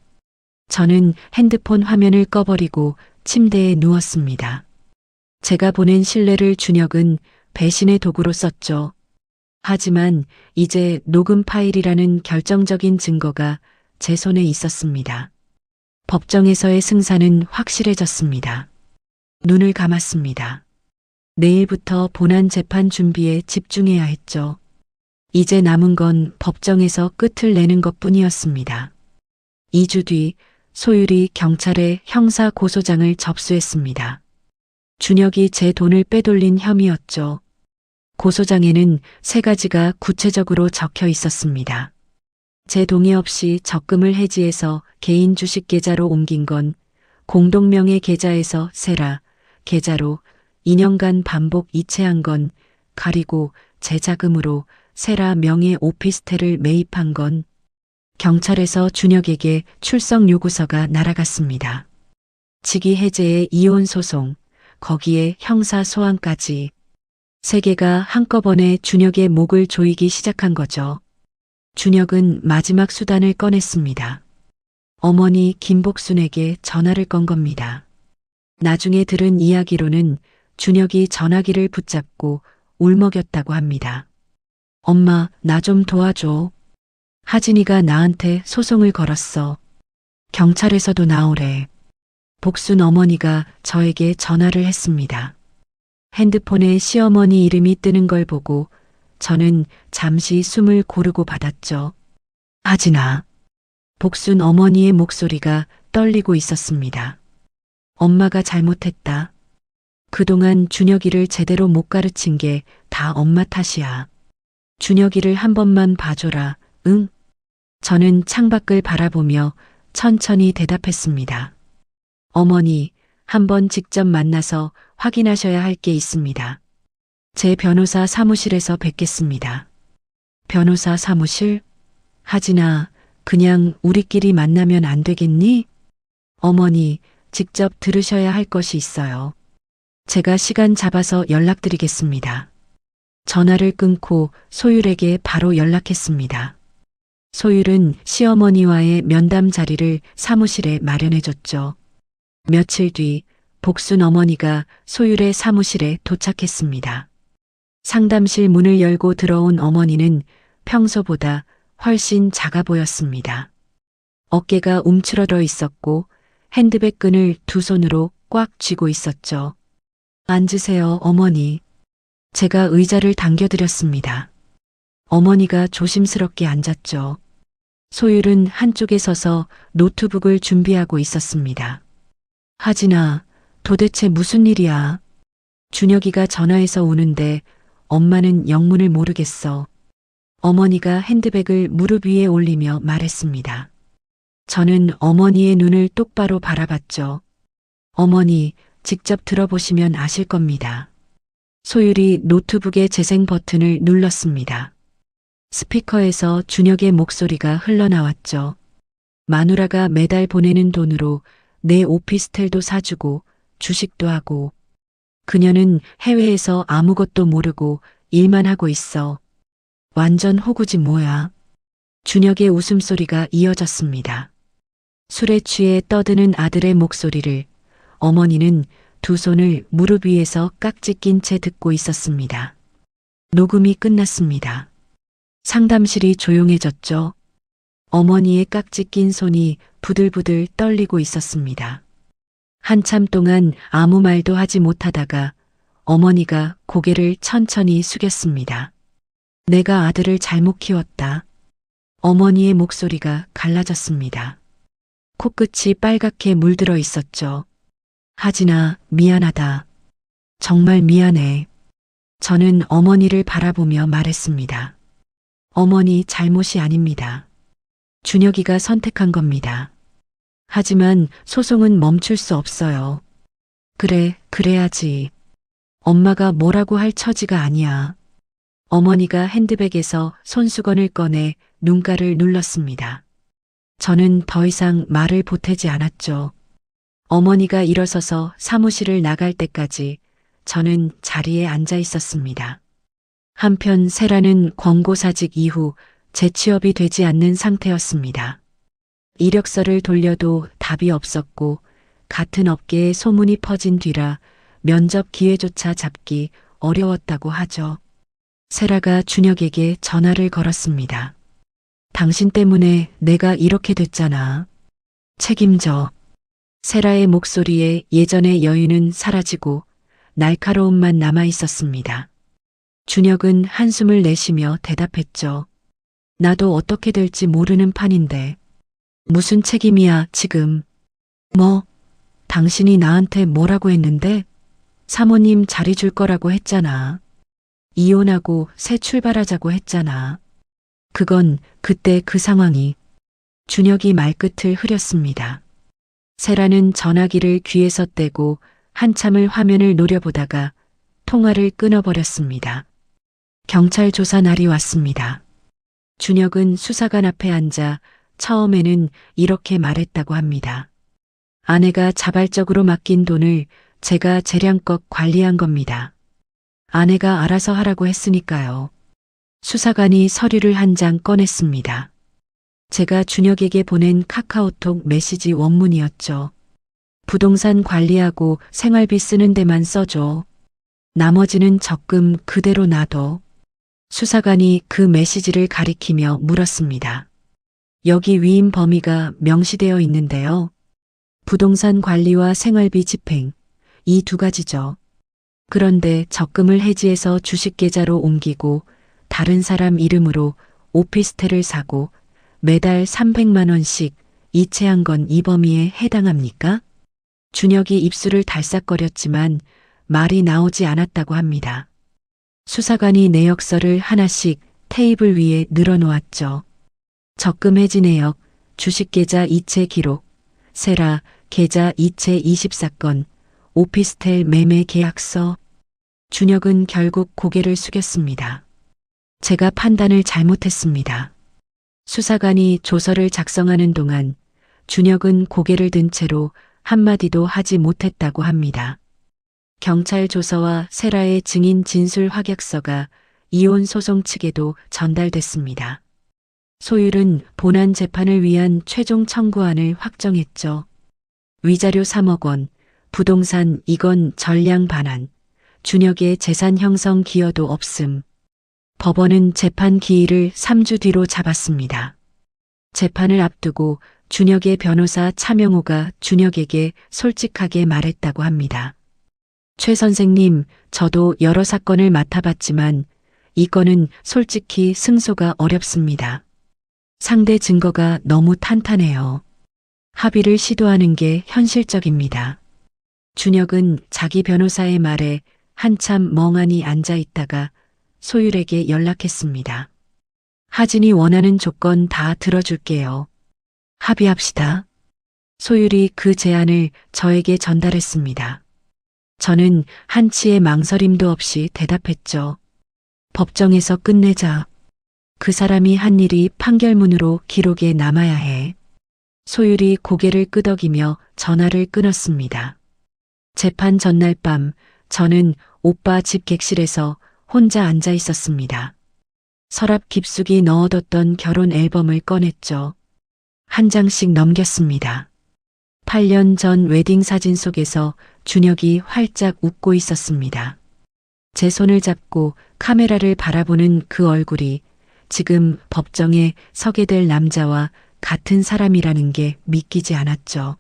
저는 핸드폰 화면을 꺼버리고 침대에 누웠습니다. 제가 보낸 신뢰를 준혁은 배신의 도구로 썼죠. 하지만 이제 녹음 파일이라는 결정적인 증거가 제 손에 있었습니다. 법정에서의 승산은 확실해졌습니다. 눈을 감았습니다. 내일부터 본안 재판 준비에 집중해야 했죠. 이제 남은 건 법정에서 끝을 내는 것뿐이었습니다. 2주 뒤 소율이 경찰에 형사 고소장을 접수했습니다. 준혁이 제 돈을 빼돌린 혐의였죠. 고소장에는 3가지가 구체적으로 적혀 있었습니다. 제 동의 없이 적금을 해지해서 개인 주식 계좌로 옮긴 건, 공동명의 계좌에서 세라 계좌로 2년간 반복 이체한 건, 가리고 제 자금으로 세라 명의 오피스텔을 매입한 건, 경찰에서 준혁에게 출석 요구서가 날아갔습니다. 직위 해제의 이혼 소송, 거기에 형사 소환까지. 3개가 한꺼번에 준혁의 목을 조이기 시작한 거죠. 준혁은 마지막 수단을 꺼냈습니다. 어머니 김복순에게 전화를 건 겁니다. 나중에 들은 이야기로는 준혁이 전화기를 붙잡고 울먹였다고 합니다. 엄마, 나 좀 도와줘. 하진이가 나한테 소송을 걸었어. 경찰에서도 나오래. 복순 어머니가 저에게 전화를 했습니다. 핸드폰에 시어머니 이름이 뜨는 걸 보고 저는 잠시 숨을 고르고 받았죠. 하진아. 복순 어머니의 목소리가 떨리고 있었습니다. 엄마가 잘못했다. 그동안 준혁이를 제대로 못 가르친 게 다 엄마 탓이야. 준혁이를 한 번만 봐줘라. 응? 저는 창밖을 바라보며 천천히 대답했습니다. 어머니, 한번 직접 만나서 확인하셔야 할 게 있습니다. 제 변호사 사무실에서 뵙겠습니다. 변호사 사무실? 하진아, 그냥 우리끼리 만나면 안 되겠니? 어머니, 직접 들으셔야 할 것이 있어요. 제가 시간 잡아서 연락드리겠습니다. 전화를 끊고 소율에게 바로 연락했습니다. 소율은 시어머니와의 면담 자리를 사무실에 마련해줬죠. 며칠 뒤 복순 어머니가 소율의 사무실에 도착했습니다. 상담실 문을 열고 들어온 어머니는 평소보다 훨씬 작아 보였습니다. 어깨가 움츠러져 있었고 핸드백 끈을 두 손으로 꽉 쥐고 있었죠. 앉으세요, 어머니. 제가 의자를 당겨드렸습니다. 어머니가 조심스럽게 앉았죠. 소율은 한쪽에 서서 노트북을 준비하고 있었습니다. 하진아, 도대체 무슨 일이야? 준혁이가 전화해서 오는데 엄마는 영문을 모르겠어. 어머니가 핸드백을 무릎 위에 올리며 말했습니다. 저는 어머니의 눈을 똑바로 바라봤죠. 어머니, 직접 들어보시면 아실 겁니다. 소율이 노트북의 재생 버튼을 눌렀습니다. 스피커에서 준혁의 목소리가 흘러나왔죠. 마누라가 매달 보내는 돈으로 내 오피스텔도 사주고 주식도 하고 그녀는 해외에서 아무것도 모르고 일만 하고 있어. 완전 호구지 뭐야. 준혁의 웃음소리가 이어졌습니다. 술에 취해 떠드는 아들의 목소리를 어머니는 두 손을 무릎 위에서 깍지 낀 채 듣고 있었습니다. 녹음이 끝났습니다. 상담실이 조용해졌죠. 어머니의 깍지 낀 손이 부들부들 떨리고 있었습니다. 한참 동안 아무 말도 하지 못하다가 어머니가 고개를 천천히 숙였습니다. 내가 아들을 잘못 키웠다. 어머니의 목소리가 갈라졌습니다. 코끝이 빨갛게 물들어 있었죠. 하진아, 미안하다. 정말 미안해. 저는 어머니를 바라보며 말했습니다. 어머니 잘못이 아닙니다. 준혁이가 선택한 겁니다. 하지만 소송은 멈출 수 없어요. 그래, 그래야지. 엄마가 뭐라고 할 처지가 아니야. 어머니가 핸드백에서 손수건을 꺼내 눈가를 눌렀습니다. 저는 더 이상 말을 보태지 않았죠. 어머니가 일어서서 사무실을 나갈 때까지 저는 자리에 앉아 있었습니다. 한편 세라는 권고사직 이후 재취업이 되지 않는 상태였습니다. 이력서를 돌려도 답이 없었고 같은 업계에 소문이 퍼진 뒤라 면접 기회조차 잡기 어려웠다고 하죠. 세라가 준혁에게 전화를 걸었습니다. 당신 때문에 내가 이렇게 됐잖아. 책임져. 세라의 목소리에 예전의 여유는 사라지고 날카로움만 남아 있었습니다. 준혁은 한숨을 내쉬며 대답했죠. 나도 어떻게 될지 모르는 판인데. 무슨 책임이야, 지금. 뭐, 당신이 나한테 뭐라고 했는데? 사모님 자리 줄 거라고 했잖아. 이혼하고 새 출발하자고 했잖아. 그건 그때 그 상황이. 준혁이 말끝을 흐렸습니다. 세라는 전화기를 귀에서 떼고 한참을 화면을 노려보다가 통화를 끊어버렸습니다. 경찰 조사 날이 왔습니다. 준혁은 수사관 앞에 앉아 처음에는 이렇게 말했다고 합니다. 아내가 자발적으로 맡긴 돈을 제가 재량껏 관리한 겁니다. 아내가 알아서 하라고 했으니까요. 수사관이 서류를 한 장 꺼냈습니다. 제가 준혁에게 보낸 카카오톡 메시지 원문이었죠. 부동산 관리하고 생활비 쓰는 데만 써줘. 나머지는 적금 그대로 놔둬. 수사관이 그 메시지를 가리키며 물었습니다. 여기 위임 범위가 명시되어 있는데요. 부동산 관리와 생활비 집행, 이 두 가지죠. 그런데 적금을 해지해서 주식 계좌로 옮기고 다른 사람 이름으로 오피스텔을 사고 매달 300만 원씩 이체한 건 이 범위에 해당합니까? 준혁이 입술을 달싹거렸지만 말이 나오지 않았다고 합니다. 수사관이 내역서를 하나씩 테이블 위에 늘어놓았죠. 적금 해지 내역, 주식계좌 이체 기록, 세라 계좌 이체 24건, 오피스텔 매매 계약서. 준혁은 결국 고개를 숙였습니다. 제가 판단을 잘못했습니다. 수사관이 조서를 작성하는 동안 준혁은 고개를 든 채로 한마디도 하지 못했다고 합니다. 경찰 조서와 세라의 증인 진술 확약서가 이혼 소송 측에도 전달됐습니다. 소율은 본안 재판을 위한 최종 청구안을 확정했죠. 위자료 3억 원, 부동산 이건 전량 반환, 준혁의 재산 형성 기여도 없음. 법원은 재판 기일을 3주 뒤로 잡았습니다. 재판을 앞두고 준혁의 변호사 차명호가 준혁에게 솔직하게 말했다고 합니다. 최 선생님, 저도 여러 사건을 맡아봤지만 이 건은 솔직히 승소가 어렵습니다. 상대 증거가 너무 탄탄해요. 합의를 시도하는 게 현실적입니다. 준혁은 자기 변호사의 말에 한참 멍하니 앉아 있다가 소율에게 연락했습니다. 하진이 원하는 조건 다 들어줄게요. 합의합시다. 소율이 그 제안을 저에게 전달했습니다. 저는 한치의 망설임도 없이 대답했죠. 법정에서 끝내자. 그 사람이 한 일이 판결문으로 기록에 남아야 해. 소율이 고개를 끄덕이며 전화를 끊었습니다. 재판 전날 밤 저는 오빠 집 객실에서 혼자 앉아 있었습니다. 서랍 깊숙이 넣어뒀던 결혼 앨범을 꺼냈죠. 한 장씩 넘겼습니다. 8년 전 웨딩 사진 속에서 준혁이 활짝 웃고 있었습니다. 제 손을 잡고 카메라를 바라보는 그 얼굴이 지금 법정에 서게 될 남자와 같은 사람이라는 게 믿기지 않았죠.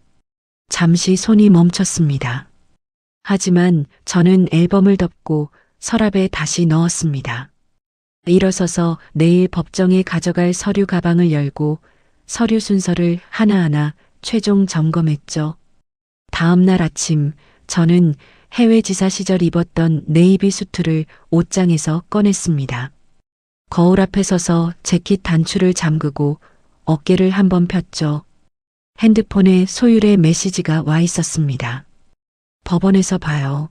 잠시 손이 멈췄습니다. 하지만 저는 앨범을 덮고 서랍에 다시 넣었습니다. 일어서서 내일 법정에 가져갈 서류 가방을 열고 서류 순서를 하나하나 최종 점검했죠. 다음 날 아침 저는 해외 지사 시절 입었던 네이비 수트를 옷장에서 꺼냈습니다. 거울 앞에 서서 재킷 단추를 잠그고 어깨를 한번 폈죠. 핸드폰에 소율의 메시지가 와 있었습니다. 법원에서 봐요.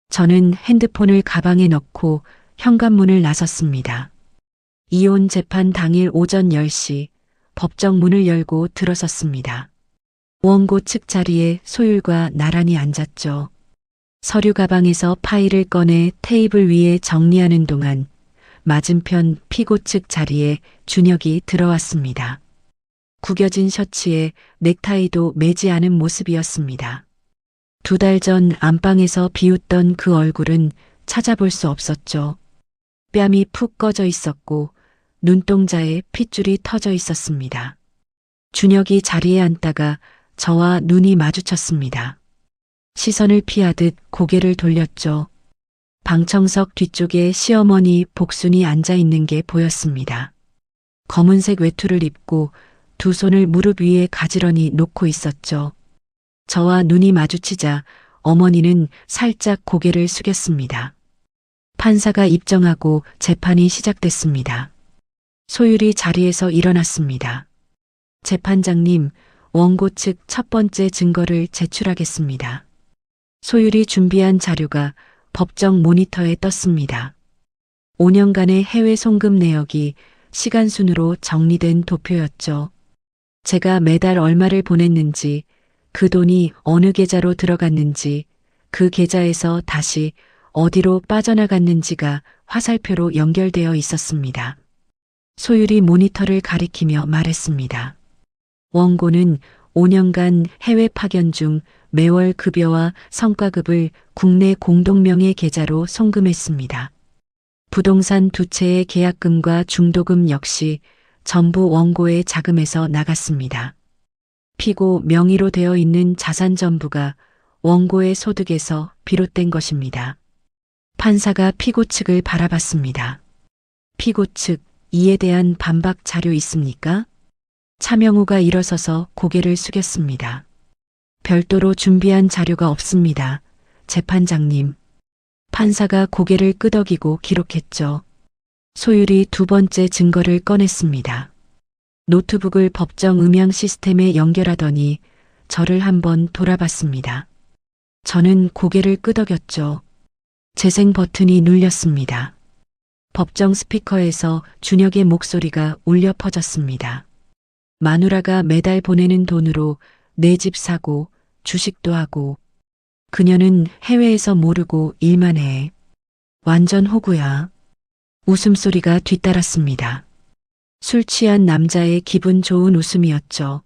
저는 핸드폰을 가방에 넣고 현관문을 나섰습니다. 이혼 재판 당일 오전 10시 법정 문을 열고 들어섰습니다. 원고 측 자리에 소율과 나란히 앉았죠. 서류 가방에서 파일을 꺼내 테이블 위에 정리하는 동안 맞은편 피고 측 자리에 준혁이 들어왔습니다. 구겨진 셔츠에 넥타이도 매지 않은 모습이었습니다. 2달 전 안방에서 비웃던 그 얼굴은 찾아볼 수 없었죠. 뺨이 푹 꺼져 있었고 눈동자에 핏줄이 터져 있었습니다. 준혁이 자리에 앉다가 저와 눈이 마주쳤습니다. 시선을 피하듯 고개를 돌렸죠. 방청석 뒤쪽에 시어머니 복순이 앉아 있는 게 보였습니다. 검은색 외투를 입고 두 손을 무릎 위에 가지런히 놓고 있었죠. 저와 눈이 마주치자 어머니는 살짝 고개를 숙였습니다. 판사가 입정하고 재판이 시작됐습니다. 소율이 자리에서 일어났습니다. 재판장님, 원고 측 첫 번째 증거를 제출하겠습니다. 소율이 준비한 자료가 법정 모니터에 떴습니다. 5년간의 해외 송금 내역이 시간 순으로 정리된 도표였죠. 제가 매달 얼마를 보냈는지, 그 돈이 어느 계좌로 들어갔는지, 그 계좌에서 다시 어디로 빠져나갔는지가 화살표로 연결되어 있었습니다. 소율이 모니터를 가리키며 말했습니다. 원고는 5년간 해외 파견 중 매월 급여와 성과급을 국내 공동명의 계좌로 송금했습니다. 부동산 2채의 계약금과 중도금 역시 전부 원고의 자금에서 나갔습니다. 피고 명의로 되어 있는 자산 전부가 원고의 소득에서 비롯된 것입니다. 판사가 피고 측을 바라봤습니다. 피고 측, 이에 대한 반박 자료 있습니까? 차명우가 일어서서 고개를 숙였습니다. 별도로 준비한 자료가 없습니다. 재판장님. 판사가 고개를 끄덕이고 기록했죠. 소율이 두 번째 증거를 꺼냈습니다. 노트북을 법정 음향 시스템에 연결하더니 저를 한번 돌아봤습니다. 저는 고개를 끄덕였죠. 재생 버튼이 눌렸습니다. 법정 스피커에서 준혁의 목소리가 울려 퍼졌습니다. 마누라가 매달 보내는 돈으로 내 집 사고 주식도 하고 그녀는 해외에서 모르고 일만 해. 완전 호구야. 웃음소리가 뒤따랐습니다. 술 취한 남자의 기분 좋은 웃음이었죠.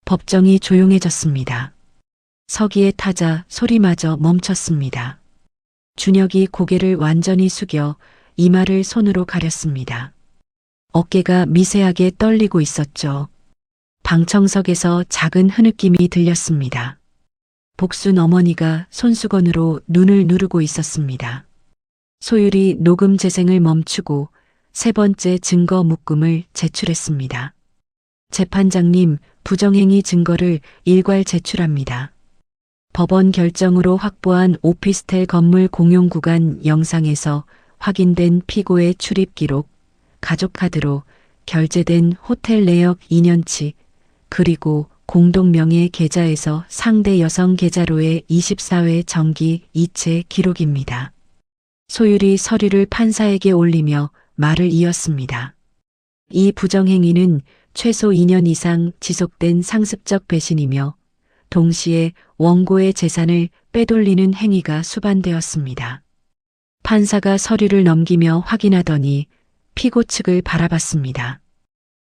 법정이 조용해졌습니다. 서기에 타자 소리마저 멈췄습니다. 준혁이 고개를 완전히 숙여 이마를 손으로 가렸습니다. 어깨가 미세하게 떨리고 있었죠. 방청석에서 작은 흐느낌이 들렸습니다. 복순 어머니가 손수건으로 눈을 누르고 있었습니다. 소율이 녹음 재생을 멈추고 세 번째 증거 묶음을 제출했습니다. 재판장님, 부정행위 증거를 일괄 제출합니다. 법원 결정으로 확보한 오피스텔 건물 공용 구간 영상에서 확인된 피고의 출입 기록, 가족카드로 결제된 호텔 내역 2년치, 그리고 공동명의 계좌에서 상대 여성 계좌로의 24회 정기 이체 기록입니다. 소율이 서류를 판사에게 올리며 말을 이었습니다. 이 부정행위는 최소 2년 이상 지속된 상습적 배신이며 동시에 원고의 재산을 빼돌리는 행위가 수반되었습니다. 판사가 서류를 넘기며 확인하더니 피고 측을 바라봤습니다.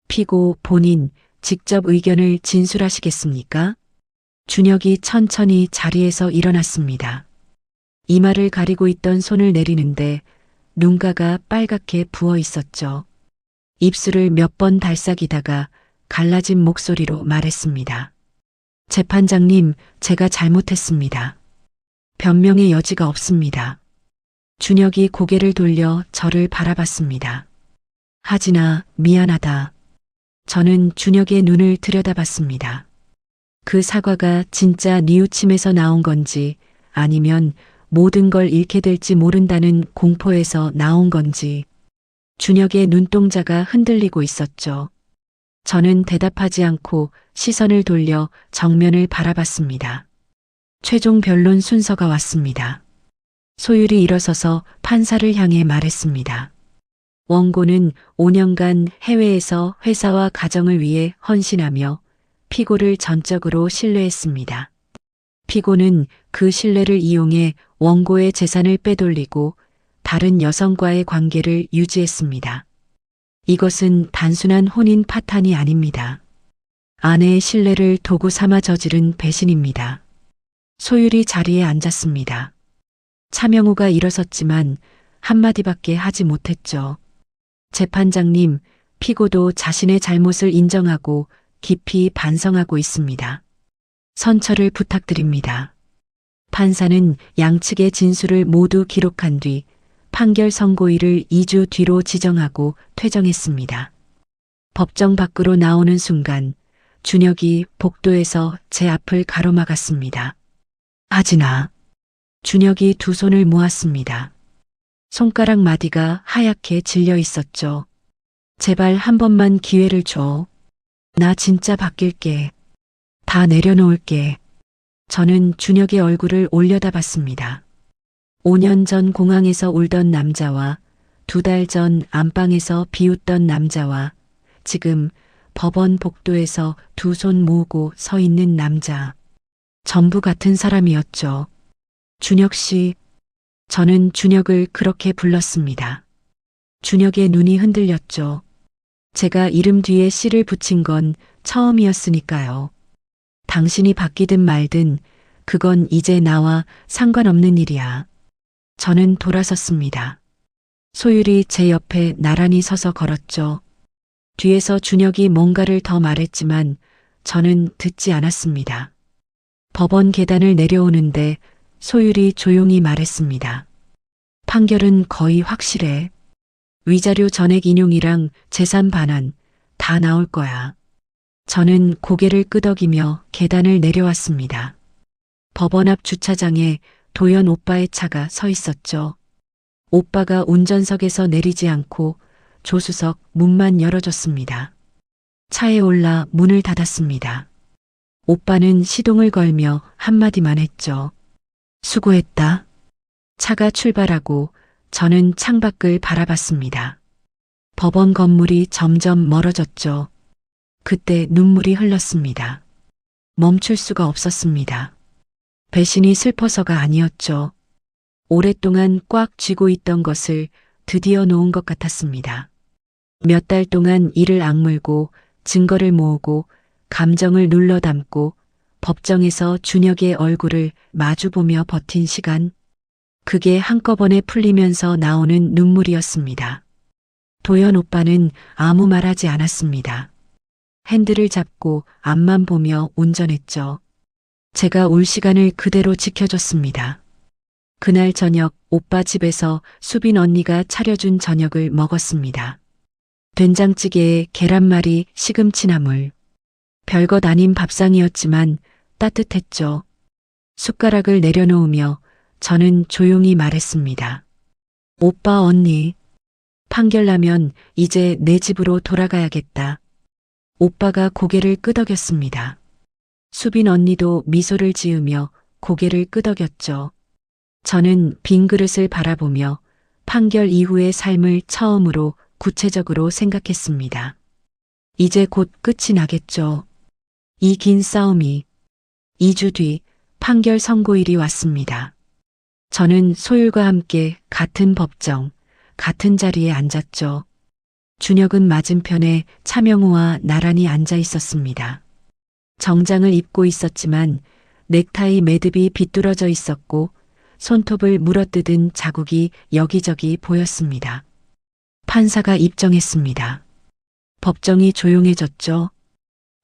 피고 본인 직접 의견을 진술하시겠습니까? 준혁이 천천히 자리에서 일어났습니다. 이마를 가리고 있던 손을 내리는데 눈가가 빨갛게 부어 있었죠. 입술을 몇 번 달싹이다가 갈라진 목소리로 말했습니다. 재판장님, 제가 잘못했습니다. 변명의 여지가 없습니다. 준혁이 고개를 돌려 저를 바라봤습니다. 하진아, 미안하다. 저는 준혁의 눈을 들여다봤습니다. 그 사과가 진짜 뉘우침에서 나온 건지 아니면 모든 걸 잃게 될지 모른다는 공포에서 나온 건지. 준혁의 눈동자가 흔들리고 있었죠. 저는 대답하지 않고 시선을 돌려 정면을 바라봤습니다. 최종 변론 순서가 왔습니다. 소율이 일어서서 판사를 향해 말했습니다. 원고는 5년간 해외에서 회사와 가정을 위해 헌신하며 피고를 전적으로 신뢰했습니다. 피고는 그 신뢰를 이용해 원고의 재산을 빼돌리고 다른 여성과의 관계를 유지했습니다. 이것은 단순한 혼인 파탄이 아닙니다. 아내의 신뢰를 도구 삼아 저지른 배신입니다. 소율이 자리에 앉았습니다. 차명우가 일어섰지만 한마디밖에 하지 못했죠. 재판장님, 피고도 자신의 잘못을 인정하고 깊이 반성하고 있습니다. 선처를 부탁드립니다. 판사는 양측의 진술을 모두 기록한 뒤 판결 선고일을 2주 뒤로 지정하고 퇴정했습니다. 법정 밖으로 나오는 순간 준혁이 복도에서 제 앞을 가로막았습니다. 하진아. 준혁이 두 손을 모았습니다. 손가락 마디가 하얗게 질려 있었죠. 제발 한 번만 기회를 줘. 나 진짜 바뀔게. 다 내려놓을게. 저는 준혁의 얼굴을 올려다봤습니다. 5년 전 공항에서 울던 남자와 2달 전 안방에서 비웃던 남자와 지금 법원 복도에서 두 손 모으고 서 있는 남자. 전부 같은 사람이었죠. 준혁 씨. 저는 준혁을 그렇게 불렀습니다. 준혁의 눈이 흔들렸죠. 제가 이름 뒤에 씨를 붙인 건 처음이었으니까요. 당신이 바뀌든 말든 그건 이제 나와 상관없는 일이야. 저는 돌아섰습니다. 소율이 제 옆에 나란히 서서 걸었죠. 뒤에서 준혁이 뭔가를 더 말했지만 저는 듣지 않았습니다. 법원 계단을 내려오는데 소율이 조용히 말했습니다. 판결은 거의 확실해. 위자료 전액 인용이랑 재산 반환 다 나올 거야. 저는 고개를 끄덕이며 계단을 내려왔습니다. 법원 앞 주차장에 도연 오빠의 차가 서 있었죠. 오빠가 운전석에서 내리지 않고 조수석 문만 열어줬습니다. 차에 올라 문을 닫았습니다. 오빠는 시동을 걸며 한마디만 했죠. 수고했다. 차가 출발하고 저는 창밖을 바라봤습니다. 법원 건물이 점점 멀어졌죠. 그때 눈물이 흘렀습니다. 멈출 수가 없었습니다. 배신이 슬퍼서가 아니었죠. 오랫동안 꽉 쥐고 있던 것을 드디어 놓은 것 같았습니다. 몇 달 동안 이를 악물고 증거를 모으고 감정을 눌러 담고 법정에서 준혁의 얼굴을 마주보며 버틴 시간. 그게 한꺼번에 풀리면서 나오는 눈물이었습니다. 도연 오빠는 아무 말하지 않았습니다. 핸들을 잡고 앞만 보며 운전했죠. 제가 울 시간을 그대로 지켜줬습니다. 그날 저녁 오빠 집에서 수빈 언니가 차려준 저녁을 먹었습니다. 된장찌개에 계란말이, 시금치나물. 별것 아닌 밥상이었지만 따뜻했죠. 숟가락을 내려놓으며 저는 조용히 말했습니다. 오빠 언니, 판결 나면 이제 내 집으로 돌아가야겠다. 오빠가 고개를 끄덕였습니다. 수빈 언니도 미소를 지으며 고개를 끄덕였죠. 저는 빈 그릇을 바라보며 판결 이후의 삶을 처음으로 구체적으로 생각했습니다. 이제 곧 끝이 나겠죠. 이 긴 싸움이. 2주 뒤 판결 선고일이 왔습니다. 저는 소율과 함께 같은 법정, 같은 자리에 앉았죠. 준혁은 맞은편에 차명우와 나란히 앉아 있었습니다. 정장을 입고 있었지만 넥타이 매듭이 비뚤어져 있었고 손톱을 물어뜯은 자국이 여기저기 보였습니다. 판사가 입정했습니다. 법정이 조용해졌죠.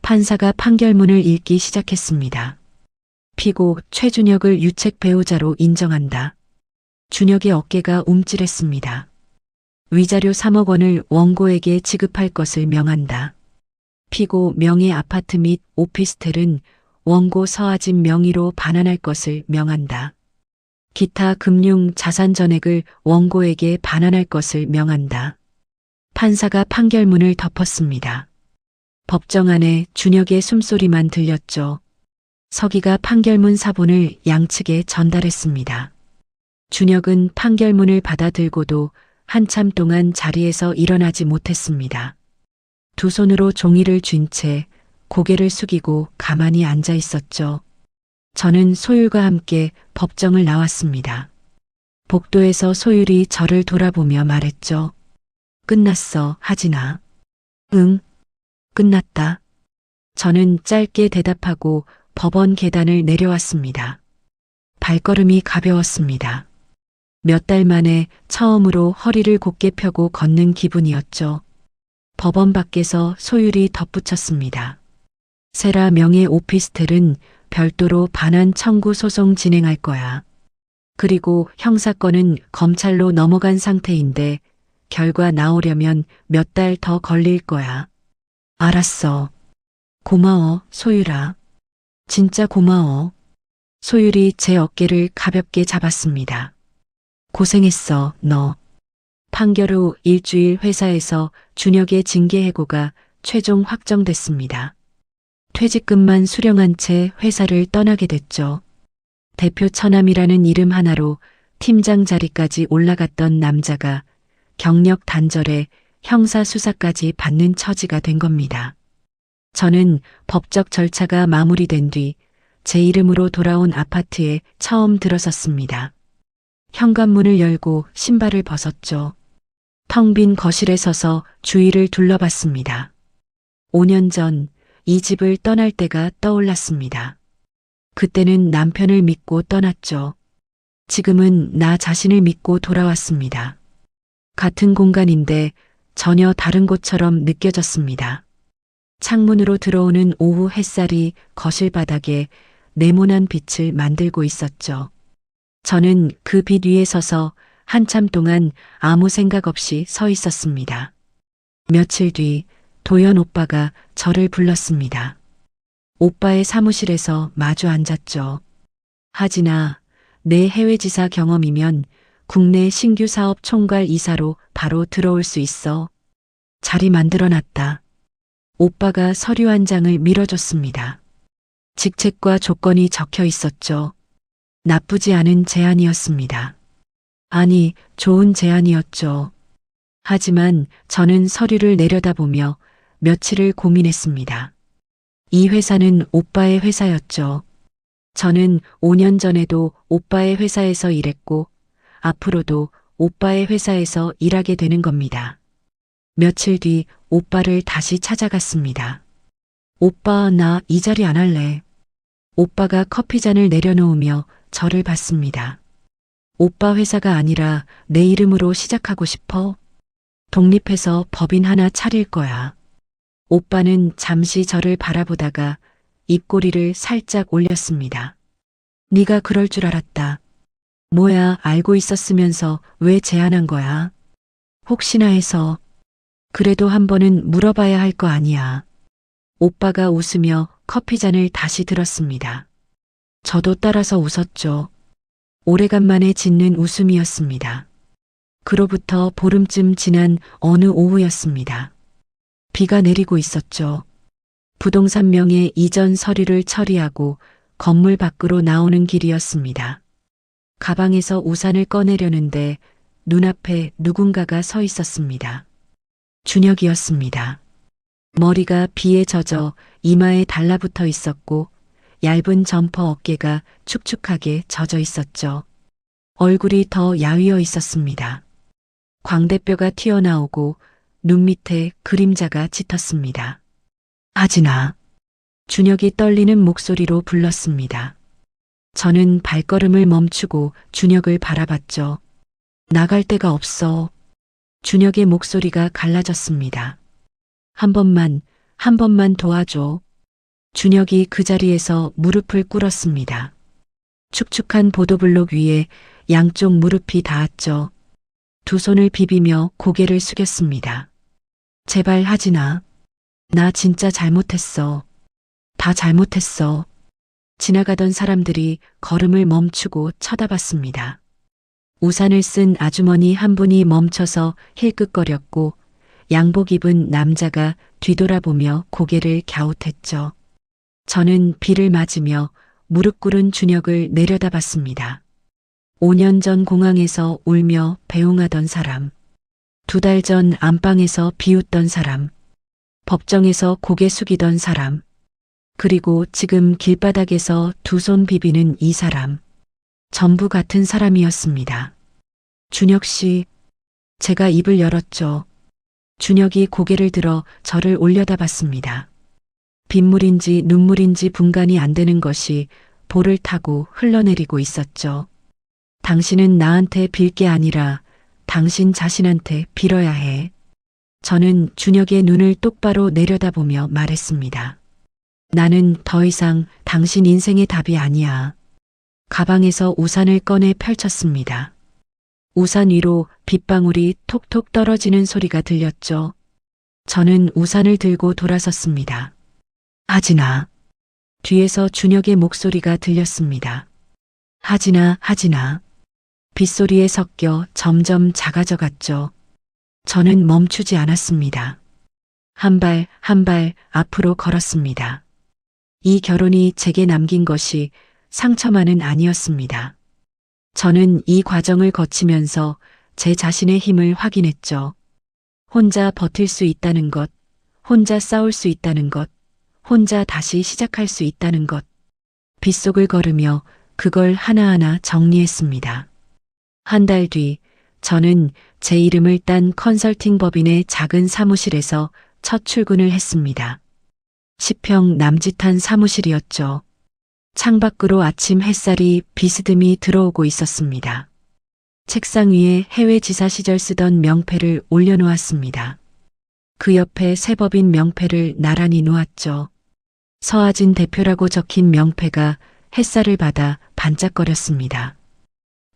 판사가 판결문을 읽기 시작했습니다. 피고 최준혁을 유책 배우자로 인정한다. 준혁의 어깨가 움찔했습니다. 위자료 3억 원을 원고에게 지급할 것을 명한다. 피고 명의 아파트 및 오피스텔은 원고 서아진 명의로 반환할 것을 명한다. 기타 금융 자산 전액을 원고에게 반환할 것을 명한다. 판사가 판결문을 덮었습니다. 법정 안에 준혁의 숨소리만 들렸죠. 서기가 판결문 사본을 양측에 전달했습니다. 준혁은 판결문을 받아들고도 한참 동안 자리에서 일어나지 못했습니다. 두 손으로 종이를 쥔 채 고개를 숙이고 가만히 앉아 있었죠. 저는 소율과 함께 법정을 나왔습니다. 복도에서 소율이 저를 돌아보며 말했죠. 끝났어, 하진아. 응, 끝났다. 저는 짧게 대답하고 법원 계단을 내려왔습니다. 발걸음이 가벼웠습니다. 몇 달 만에 처음으로 허리를 곧게 펴고 걷는 기분이었죠. 법원 밖에서 소율이 덧붙였습니다. 세라 명의 오피스텔은 별도로 반환 청구 소송 진행할 거야. 그리고 형사건은 검찰로 넘어간 상태인데 결과 나오려면 몇 달 더 걸릴 거야. 알았어. 고마워, 소율아. 진짜 고마워. 소율이 제 어깨를 가볍게 잡았습니다. 고생했어, 너. 판결 후 일주일 회사에서 준혁의 징계 해고가 최종 확정됐습니다. 퇴직금만 수령한 채 회사를 떠나게 됐죠. 대표 처남이라는 이름 하나로 팀장 자리까지 올라갔던 남자가 경력 단절에 형사 수사까지 받는 처지가 된 겁니다. 저는 법적 절차가 마무리된 뒤 제 이름으로 돌아온 아파트에 처음 들어섰습니다. 현관문을 열고 신발을 벗었죠. 텅 빈 거실에 서서 주위를 둘러봤습니다. 5년 전 이 집을 떠날 때가 떠올랐습니다. 그때는 남편을 믿고 떠났죠. 지금은 나 자신을 믿고 돌아왔습니다. 같은 공간인데 전혀 다른 곳처럼 느껴졌습니다. 창문으로 들어오는 오후 햇살이 거실 바닥에 네모난 빛을 만들고 있었죠. 저는 그 빛 위에 서서 한참 동안 아무 생각 없이 서 있었습니다. 며칠 뒤 도연 오빠가 저를 불렀습니다. 오빠의 사무실에서 마주 앉았죠. 하진아, 내 해외지사 경험이면 국내 신규 사업 총괄 이사로 바로 들어올 수 있어. 자리 만들어놨다. 오빠가 서류 한 장을 밀어줬습니다. 직책과 조건이 적혀 있었죠. 나쁘지 않은 제안이었습니다. 아니, 좋은 제안이었죠. 하지만 저는 서류를 내려다보며 며칠을 고민했습니다. 이 회사는 오빠의 회사였죠. 저는 5년 전에도 오빠의 회사에서 일했고 앞으로도 오빠의 회사에서 일하게 되는 겁니다. 며칠 뒤 오빠를 다시 찾아갔습니다. 오빠, 나 이 자리 안 할래. 오빠가 커피잔을 내려놓으며 저를 봤습니다. 오빠 회사가 아니라 내 이름으로 시작하고 싶어? 독립해서 법인 하나 차릴 거야. 오빠는 잠시 저를 바라보다가 입꼬리를 살짝 올렸습니다. 네가 그럴 줄 알았다. 뭐야, 알고 있었으면서 왜 제안한 거야? 혹시나 해서. 그래도 한 번은 물어봐야 할 거 아니야. 오빠가 웃으며 커피잔을 다시 들었습니다. 저도 따라서 웃었죠. 오래간만에 짓는 웃음이었습니다. 그로부터 보름쯤 지난 어느 오후였습니다. 비가 내리고 있었죠. 부동산 명의 이전 서류를 처리하고 건물 밖으로 나오는 길이었습니다. 가방에서 우산을 꺼내려는데 눈앞에 누군가가 서 있었습니다. 준혁이었습니다. 머리가 비에 젖어 이마에 달라붙어 있었고 얇은 점퍼 어깨가 축축하게 젖어 있었죠. 얼굴이 더 야위어 있었습니다. 광대뼈가 튀어나오고 눈 밑에 그림자가 짙었습니다. 하진아. 준혁이 떨리는 목소리로 불렀습니다. 저는 발걸음을 멈추고 준혁을 바라봤죠. 나갈 데가 없어. 준혁의 목소리가 갈라졌습니다. 한 번만 도와줘. 준혁이 그 자리에서 무릎을 꿇었습니다. 축축한 보도블록 위에 양쪽 무릎이 닿았죠. 두 손을 비비며 고개를 숙였습니다. 제발 하진아. 나 진짜 잘못했어. 다 잘못했어. 지나가던 사람들이 걸음을 멈추고 쳐다봤습니다. 우산을 쓴 아주머니 한 분이 멈춰서 힐끗거렸고 양복 입은 남자가 뒤돌아보며 고개를 갸웃했죠. 저는 비를 맞으며 무릎 꿇은 준혁을 내려다봤습니다. 5년 전 공항에서 울며 배웅하던 사람, 2달 전 안방에서 비웃던 사람, 법정에서 고개 숙이던 사람, 그리고 지금 길바닥에서 두 손 비비는 이 사람, 전부 같은 사람이었습니다. 준혁 씨, 제가 입을 열었죠. 준혁이 고개를 들어 저를 올려다봤습니다. 빗물인지 눈물인지 분간이 안 되는 것이 볼을 타고 흘러내리고 있었죠. 당신은 나한테 빌 게 아니라 당신 자신한테 빌어야 해. 저는 준혁의 눈을 똑바로 내려다보며 말했습니다. 나는 더 이상 당신 인생의 답이 아니야. 가방에서 우산을 꺼내 펼쳤습니다. 우산 위로 빗방울이 톡톡 떨어지는 소리가 들렸죠. 저는 우산을 들고 돌아섰습니다. 하진아. 뒤에서 준혁의 목소리가 들렸습니다. 하진아, 하진아. 빗소리에 섞여 점점 작아져 갔죠. 저는 멈추지 않았습니다. 한 발 한 발 앞으로 걸었습니다. 이 결혼이 제게 남긴 것이 상처만은 아니었습니다. 저는 이 과정을 거치면서 제 자신의 힘을 확인했죠. 혼자 버틸 수 있다는 것, 혼자 싸울 수 있다는 것, 혼자 다시 시작할 수 있다는 것. 빗속을 걸으며 그걸 하나하나 정리했습니다. 한 달 뒤, 저는 제 이름을 딴 컨설팅 법인의 작은 사무실에서 첫 출근을 했습니다. 10평 남짓한 사무실이었죠. 창밖으로 아침 햇살이 비스듬히 들어오고 있었습니다. 책상 위에 해외 지사 시절 쓰던 명패를 올려놓았습니다. 그 옆에 새 법인 명패를 나란히 놓았죠. 서하진 대표라고 적힌 명패가 햇살을 받아 반짝거렸습니다.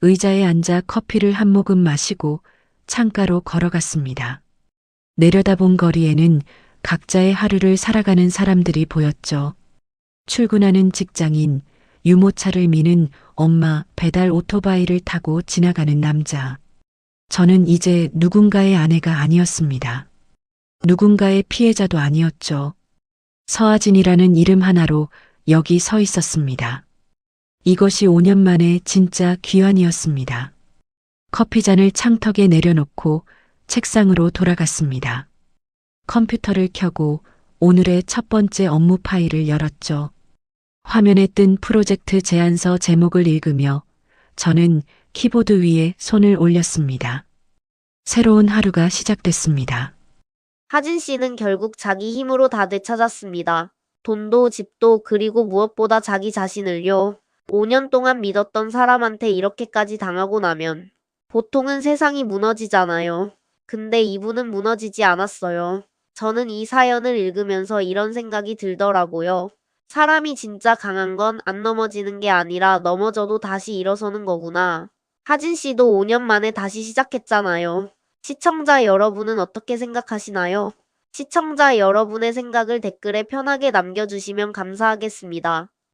의자에 앉아 커피를 한 모금 마시고 창가로 걸어갔습니다. 내려다본 거리에는 각자의 하루를 살아가는 사람들이 보였죠. 출근하는 직장인, 유모차를 미는 엄마, 배달 오토바이를 타고 지나가는 남자. 저는 이제 누군가의 아내가 아니었습니다. 누군가의 피해자도 아니었죠. 서하진이라는 이름 하나로 여기 서 있었습니다. 이것이 5년 만에 진짜 귀환이었습니다. 커피잔을 창턱에 내려놓고 책상으로 돌아갔습니다. 컴퓨터를 켜고 오늘의 첫 번째 업무 파일을 열었죠. 화면에 뜬 프로젝트 제안서 제목을 읽으며 저는 키보드 위에 손을 올렸습니다. 새로운 하루가 시작됐습니다. 하진 씨는 결국 자기 힘으로 다 되찾았습니다. 돈도 집도 그리고 무엇보다 자기 자신을요. 5년 동안 믿었던 사람한테 이렇게까지 당하고 나면 보통은 세상이 무너지잖아요. 근데 이분은 무너지지 않았어요. 저는 이 사연을 읽으면서 이런 생각이 들더라고요. 사람이 진짜 강한 건 안 넘어지는 게 아니라 넘어져도 다시 일어서는 거구나. 하진 씨도 5년 만에 다시 시작했잖아요. 시청자 여러분은 어떻게 생각하시나요? 시청자 여러분의 생각을 댓글에 편하게 남겨주시면 감사하겠습니다.